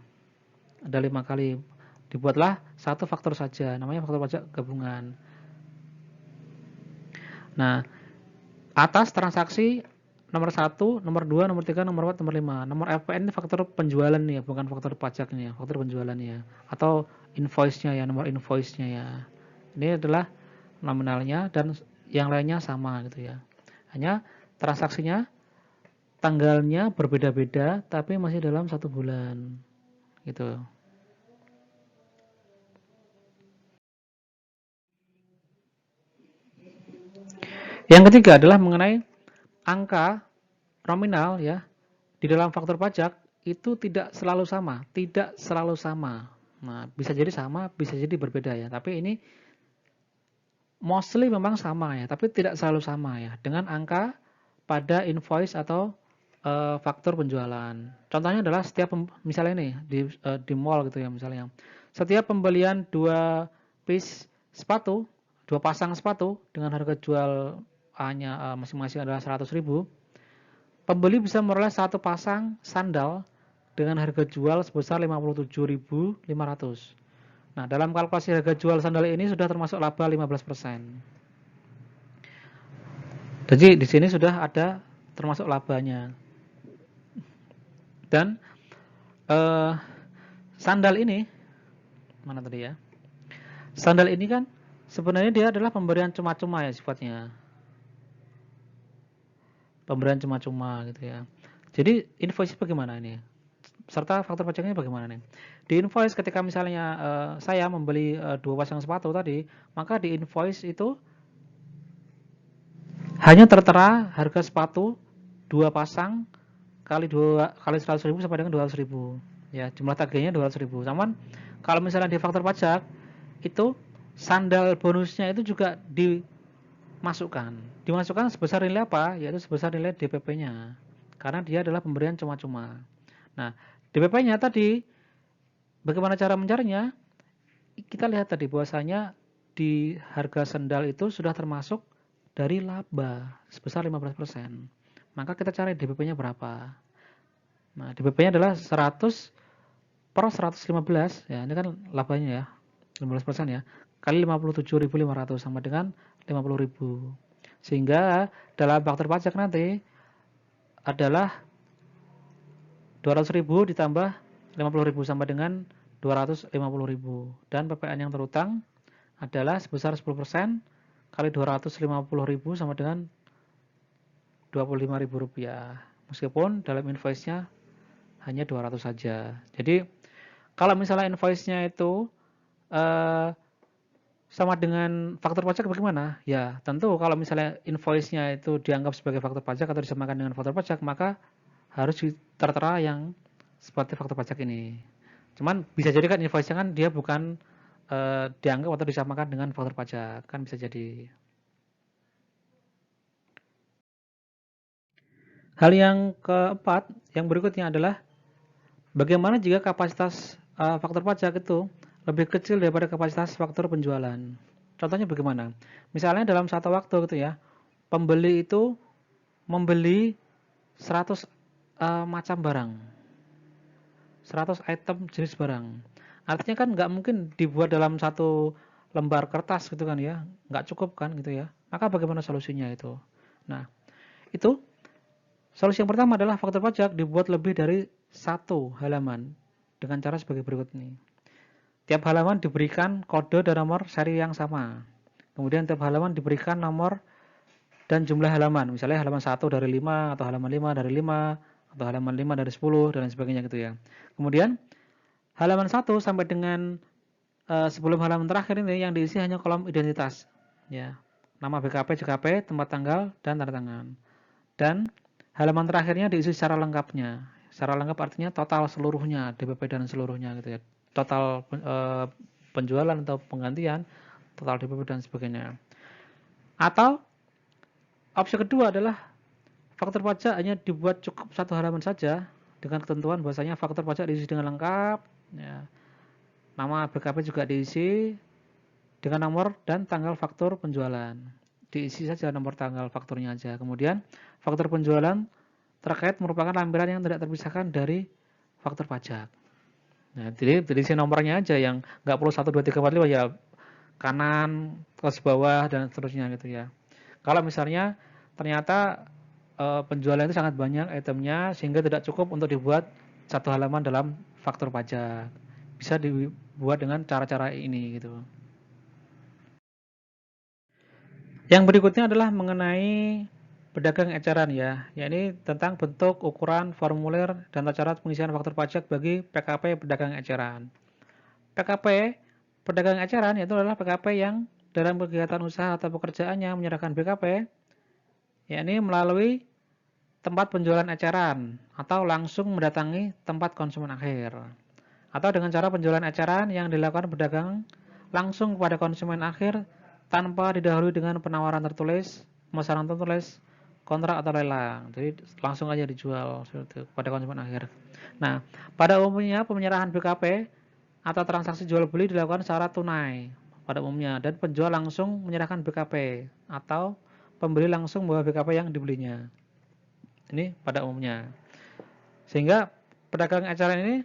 Ada 5 kali. Dibuatlah satu faktur saja, namanya faktur pajak gabungan. Nah, atas transaksi nomor 1, nomor 2, nomor 3, nomor 4, nomor 5. Nomor FPN ini faktur penjualan nih ya, bukan faktur pajak nih ya, faktur penjualan ya. Atau invoice-nya ya, nomor invoice-nya ya. Ini adalah nominalnya dan yang lainnya sama gitu ya. Hanya transaksinya tanggalnya berbeda-beda tapi masih dalam 1 bulan gitu. Yang ketiga adalah mengenai angka nominal ya di dalam faktur pajak itu tidak selalu sama, tidak selalu sama. Nah, bisa jadi sama, bisa jadi berbeda ya. Tapi ini mostly memang sama ya, tapi tidak selalu sama ya dengan angka pada invoice atau faktur penjualan. Contohnya adalah setiap misalnya nih di mall gitu ya misalnya. Setiap pembelian 2 piece sepatu, 2 pasang sepatu dengan harga jual hanya masing-masing adalah 100.000, pembeli bisa memperoleh satu pasang sandal dengan harga jual sebesar 57.500. Nah, dalam kalkulasi harga jual sandal ini sudah termasuk laba 15%. Jadi di sini sudah ada termasuk labanya. Dan sandal ini mana tadi ya? Sandal ini kan sebenarnya dia adalah pemberian cuma-cuma ya sifatnya. Pemberian cuma-cuma gitu ya. Jadi invoice bagaimana ini? Serta faktur pajaknya bagaimana nih? Di invoice ketika misalnya saya membeli 2 pasang sepatu tadi, maka di invoice itu hanya tertera harga sepatu 2 pasang kali 100.000 sampai dengan 200.000. Ya, jumlah tagihnya 200.000. Namun kalau misalnya di faktur pajak itu sandal bonusnya itu juga dimasukkan. Dimasukkan sebesar nilai apa? Yaitu sebesar nilai DPP-nya. Karena dia adalah pemberian cuma-cuma. Nah, DPP-nya tadi bagaimana cara mencarinya? Kita lihat tadi bahwasanya di harga sandal itu sudah termasuk dari laba sebesar 15%. Maka kita cari DPP-nya berapa. Nah, DPP-nya adalah 100 per 115 ya, ini kan labanya ya 15% ya, kali 57.500 sama dengan 50.000. Sehingga dalam faktur pajak nanti adalah 200.000 ditambah 50.000 sama dengan 250.000 dan PPN yang terutang adalah sebesar 10% kali 250.000 sama dengan 25.000 rupiah. Meskipun dalam invoice-nya hanya 200 saja. Jadi kalau misalnya invoice-nya itu sama dengan faktur pajak bagaimana? Ya, tentu kalau misalnya invoice-nya itu dianggap sebagai faktur pajak atau disamakan dengan faktur pajak, maka harus tertera yang seperti faktur pajak ini. Cuman bisa jadi kan invoice-nya kan dia bukan dianggap atau disamakan dengan faktur pajak, kan bisa jadi. Hal yang keempat, yang berikutnya adalah bagaimana jika kapasitas faktur pajak itu lebih kecil daripada kapasitas faktur penjualan. Contohnya bagaimana? Misalnya dalam satu waktu gitu ya, pembeli itu membeli 100 macam barang, 100 item jenis barang. Artinya kan nggak mungkin dibuat dalam satu lembar kertas gitu kan ya, nggak cukup kan gitu ya. Maka bagaimana solusinya itu? Nah, itu solusi yang pertama adalah faktur pajak dibuat lebih dari satu halaman dengan cara sebagai berikut ini. Tiap halaman diberikan kode dan nomor seri yang sama. Kemudian tiap halaman diberikan nomor dan jumlah halaman. Misalnya halaman 1 dari 5 atau halaman 5 dari 5 atau halaman 5 dari 10 dan lain sebagainya gitu ya. Kemudian halaman 1 sampai dengan sebelum halaman terakhir ini yang diisi hanya kolom identitas ya. Nama BKP, JKP, tempat tanggal dan tanda tangan. Dan halaman terakhirnya diisi secara lengkapnya. Secara lengkap artinya total seluruhnya, DPP dan seluruhnya gitu ya. Total penjualan atau penggantian, total DPP dan sebagainya. Atau opsi kedua adalah faktur pajak hanya dibuat cukup satu halaman saja dengan ketentuan bahwasanya faktur pajak diisi dengan lengkap, ya. Nama BKP juga diisi dengan nomor dan tanggal faktur penjualan. Diisi saja nomor tanggal fakturnya aja. Kemudian faktur penjualan terkait merupakan lampiran yang tidak terpisahkan dari faktur pajak. Nah, jadi diisi nomornya aja yang nggak perlu 1, 2, 3, 4, 5 ya, kanan, ke bawah dan seterusnya gitu ya. Kalau misalnya ternyata penjualan itu sangat banyak itemnya sehingga tidak cukup untuk dibuat satu halaman dalam faktur pajak. Bisa dibuat dengan cara-cara ini gitu. Yang berikutnya adalah mengenai pedagang eceran ya, yakni tentang bentuk, ukuran, formulir, dan tata cara pengisian faktur pajak bagi PKP pedagang eceran. PKP pedagang eceran yaitu adalah PKP yang dalam kegiatan usaha atau pekerjaannya menyerahkan BKP, yakni melalui tempat penjualan eceran atau langsung mendatangi tempat konsumen akhir. Atau dengan cara penjualan eceran yang dilakukan pedagang langsung kepada konsumen akhir tanpa didahului dengan penawaran tertulis, pemesanan tertulis, kontrak atau lelang. Jadi langsung aja dijual kepada konsumen akhir. Nah, pada umumnya penyerahan BKP atau transaksi jual beli dilakukan secara tunai pada umumnya dan penjual langsung menyerahkan BKP atau pembeli langsung membawa BKP yang dibelinya. Ini pada umumnya. Sehingga pedagang eceran ini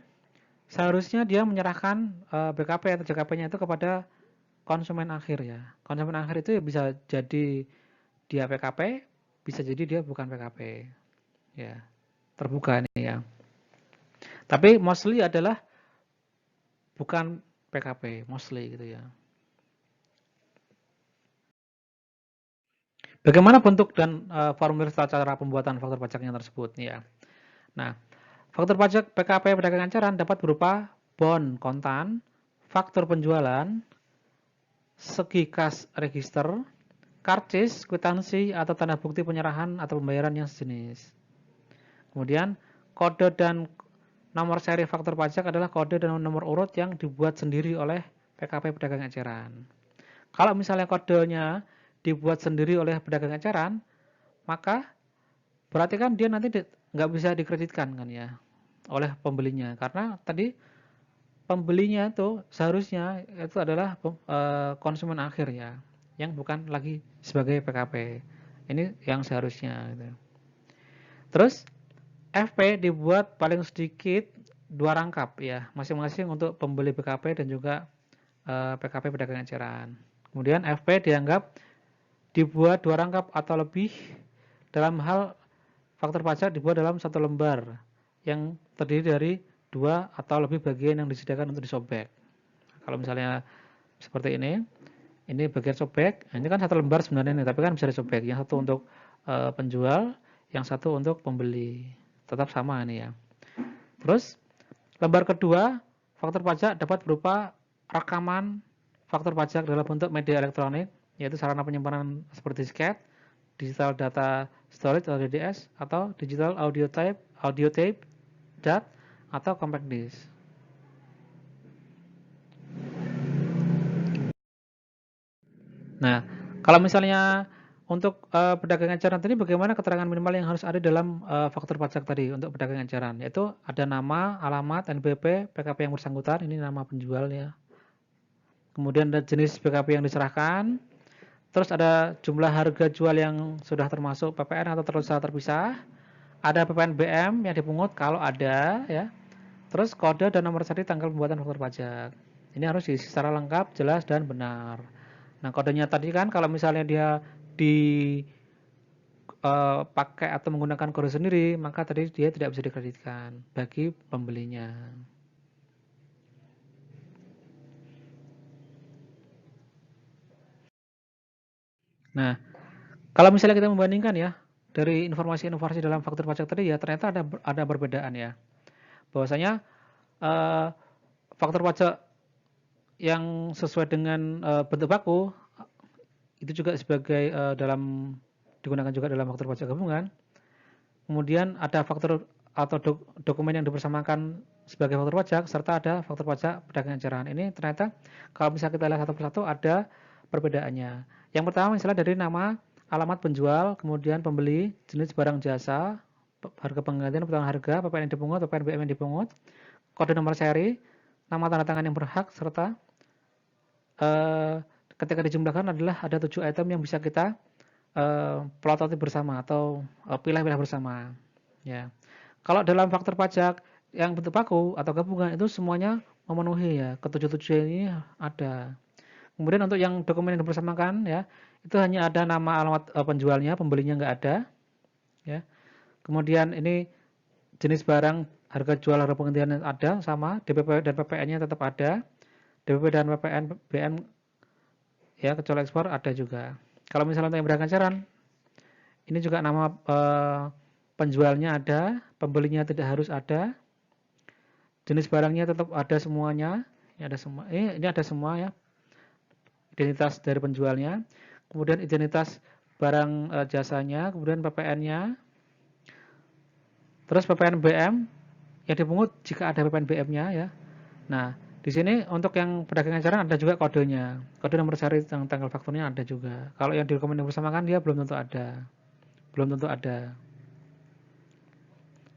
seharusnya dia menyerahkan BKP atau JKP-nya itu kepada konsumen akhir ya. Konsumen akhir itu bisa jadi dia PKP, bisa jadi dia bukan PKP. Ya, terbuka ini ya. Tapi mostly adalah bukan PKP, mostly gitu ya. Bagaimana bentuk dan formulir tata cara pembuatan faktur pajaknya tersebut ya. Nah, faktur pajak PKP pedagang eceran dapat berupa bon kontan, faktur penjualan, segi kas register, karcis, kwitansi, atau tanda bukti penyerahan atau pembayaran yang sejenis. Kemudian, kode dan nomor seri faktur pajak adalah kode dan nomor urut yang dibuat sendiri oleh PKP pedagang eceran. Kalau misalnya kodenya dibuat sendiri oleh pedagang eceran, maka berarti kan dia nanti nggak bisa dikreditkan kan ya oleh pembelinya, karena tadi pembelinya itu seharusnya itu adalah konsumen akhir ya, yang bukan lagi sebagai PKP. Ini yang seharusnya gitu. Terus FP dibuat paling sedikit 2 rangkap ya, masing-masing untuk pembeli BKP dan juga PKP pedagang eceran. Kemudian FP dianggap dibuat 2 rangkap atau lebih dalam hal faktur pajak dibuat dalam satu lembar yang terdiri dari 2 atau lebih bagian yang disediakan untuk disobek. Kalau misalnya seperti ini bagian sobek, ini kan satu lembar sebenarnya ini, tapi kan bisa disobek. Yang satu untuk penjual, yang satu untuk pembeli. Tetap sama ini ya. Terus lembar kedua, faktur pajak dapat berupa rekaman faktur pajak dalam bentuk media elektronik, yaitu sarana penyimpanan seperti disket, digital data storage atau DDS, atau digital audio tape, DAT, atau compact disc. Nah, kalau misalnya untuk perdagangan eceran tadi, bagaimana keterangan minimal yang harus ada dalam faktur pajak tadi untuk perdagangan eceran? Yaitu ada nama, alamat, NPWP, PKP yang bersangkutan, ini nama penjual ya. Kemudian ada jenis PKP yang diserahkan, terus ada jumlah harga jual yang sudah termasuk PPN atau terpisah, ada PPN BM yang dipungut kalau ada ya. Terus kode dan nomor seri tanggal pembuatan faktur pajak. Ini harus diisi secara lengkap, jelas dan benar. Nah, kodenya tadi kan kalau misalnya dia dipakai atau menggunakan kode sendiri, maka tadi dia tidak bisa dikreditkan bagi pembelinya. Nah, kalau misalnya kita membandingkan ya dari informasi-informasi dalam faktur pajak tadi ya, ternyata ada perbedaan ya. Bahwasanya eh, faktur pajak yang sesuai dengan bentuk baku itu juga sebagai dalam digunakan juga dalam faktur pajak gabungan. Kemudian ada faktur atau dokumen yang dipersamakan sebagai faktur pajak serta ada faktur pajak perdagangan eceran. Ini ternyata kalau misalnya kita lihat satu persatu ada perbedaannya. Yang pertama misalnya dari nama, alamat penjual, kemudian pembeli, jenis barang jasa, harga penggantian, potongan harga, PPN yang dipungut, PPN BM yang dipungut, kode nomor seri, nama tanda tangan yang berhak serta ketika dijumlahkan adalah ada 7 item yang bisa kita pelototi bersama atau pilih-pilih bersama. Ya. Kalau dalam faktur pajak yang bentuk baku atau gabungan itu semuanya memenuhi ya, ketujuh-tujuh ini ada. Kemudian untuk yang dokumen yang dipersamakan ya, itu hanya ada nama alamat penjualnya, pembelinya nggak ada. Ya. Kemudian ini jenis barang, harga jual, harga penggantian ada sama, DPP dan PPN-nya tetap ada. DPP dan PPN BM ya kecuali ekspor ada juga. Kalau misalnya untuk yang perdagangan eceran, ini juga nama penjualnya ada, pembelinya tidak harus ada, jenis barangnya tetap ada semuanya, ini ada semua, ini ada semua ya, identitas dari penjualnya, kemudian identitas barang jasanya, kemudian PPN-nya, terus PPN BM yang dipungut jika ada PPN BM-nya ya. Nah, di sini untuk yang perdagangan eceran ada juga kodenya, kode nomor seri tanggal fakturnya ada juga. Kalau yang dokumen bersamakan dia belum tentu ada, belum tentu ada.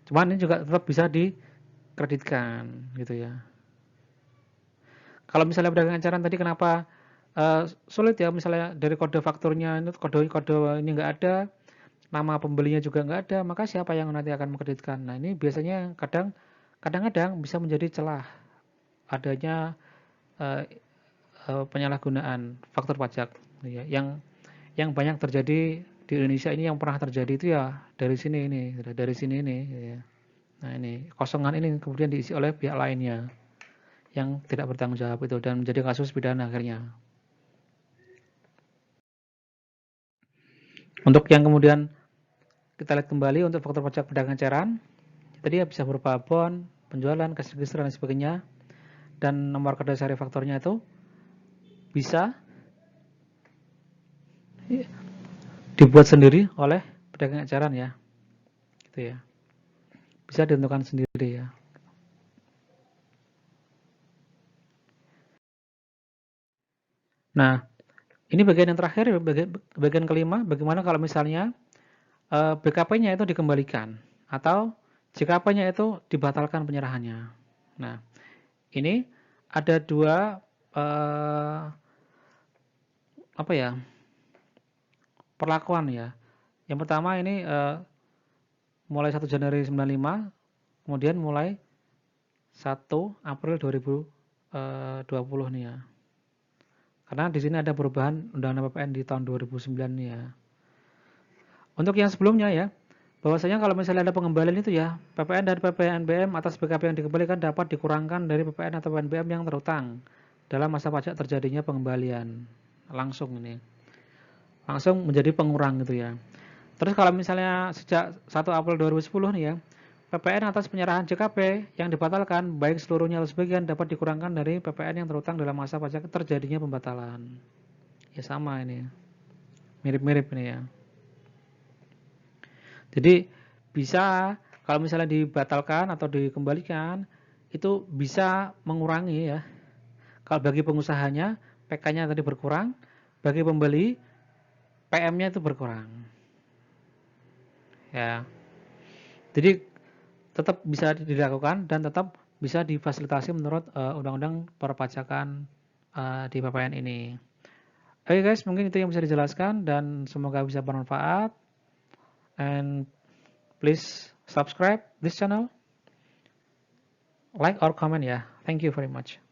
Cuman ini juga tetap bisa dikreditkan gitu ya. Kalau misalnya perdagangan eceran tadi kenapa sulit ya, misalnya dari kode fakturnya ini kode ini enggak ada, nama pembelinya juga enggak ada, maka siapa yang nanti akan mengkreditkan? Nah, ini biasanya kadang-kadang bisa menjadi celah adanya penyalahgunaan faktur pajak ya. Yang banyak terjadi di Indonesia ini, yang pernah terjadi itu ya dari sini ini ya. Nah, ini kosongan ini kemudian diisi oleh pihak lainnya yang tidak bertanggung jawab itu dan menjadi kasus pidana akhirnya. Untuk yang kemudian kita lihat kembali untuk faktur pajak perdagangan eceran, tadi ya bisa berupa bon, penjualan, cash register dan sebagainya, dan nomor kode seri fakturnya itu bisa dibuat sendiri oleh pedagang eceran ya, gitu ya. Bisa ditentukan sendiri ya. Nah, ini bagian yang terakhir, bagian kelima, bagaimana kalau misalnya BKP-nya itu dikembalikan atau JKP-nya itu dibatalkan penyerahannya. Nah, ini ada dua apa ya, perlakuan ya. Yang pertama ini mulai 1 Januari 95, kemudian mulai 1 April 2020 nih ya. Karena di sini ada perubahan Undang-Undang PPN di tahun 2009 nih ya. Untuk yang sebelumnya ya, bahwasanya kalau misalnya ada pengembalian itu ya, PPN dan PPN BM atas BKP yang dikembalikan dapat dikurangkan dari PPN atau PPN BM yang terutang dalam masa pajak terjadinya pengembalian. Langsung ini. Langsung menjadi pengurang gitu ya. Terus kalau misalnya sejak 1 April 2010 nih ya, PPN atas penyerahan JKP yang dibatalkan baik seluruhnya atau sebagian dapat dikurangkan dari PPN yang terutang dalam masa pajak terjadinya pembatalan. Ya sama ini. Mirip-mirip ini ya. Jadi bisa Kalau misalnya dibatalkan atau dikembalikan, itu bisa mengurangi ya. Kalau bagi pengusahanya, PK-nya tadi berkurang, bagi pembeli, PM-nya itu berkurang. Ya. Jadi tetap bisa dilakukan dan tetap bisa difasilitasi menurut undang-undang perpajakan di PPN ini. Oke guys, mungkin itu yang bisa dijelaskan dan semoga bisa bermanfaat. And please subscribe this channel, like or comment ya. Thank you very much.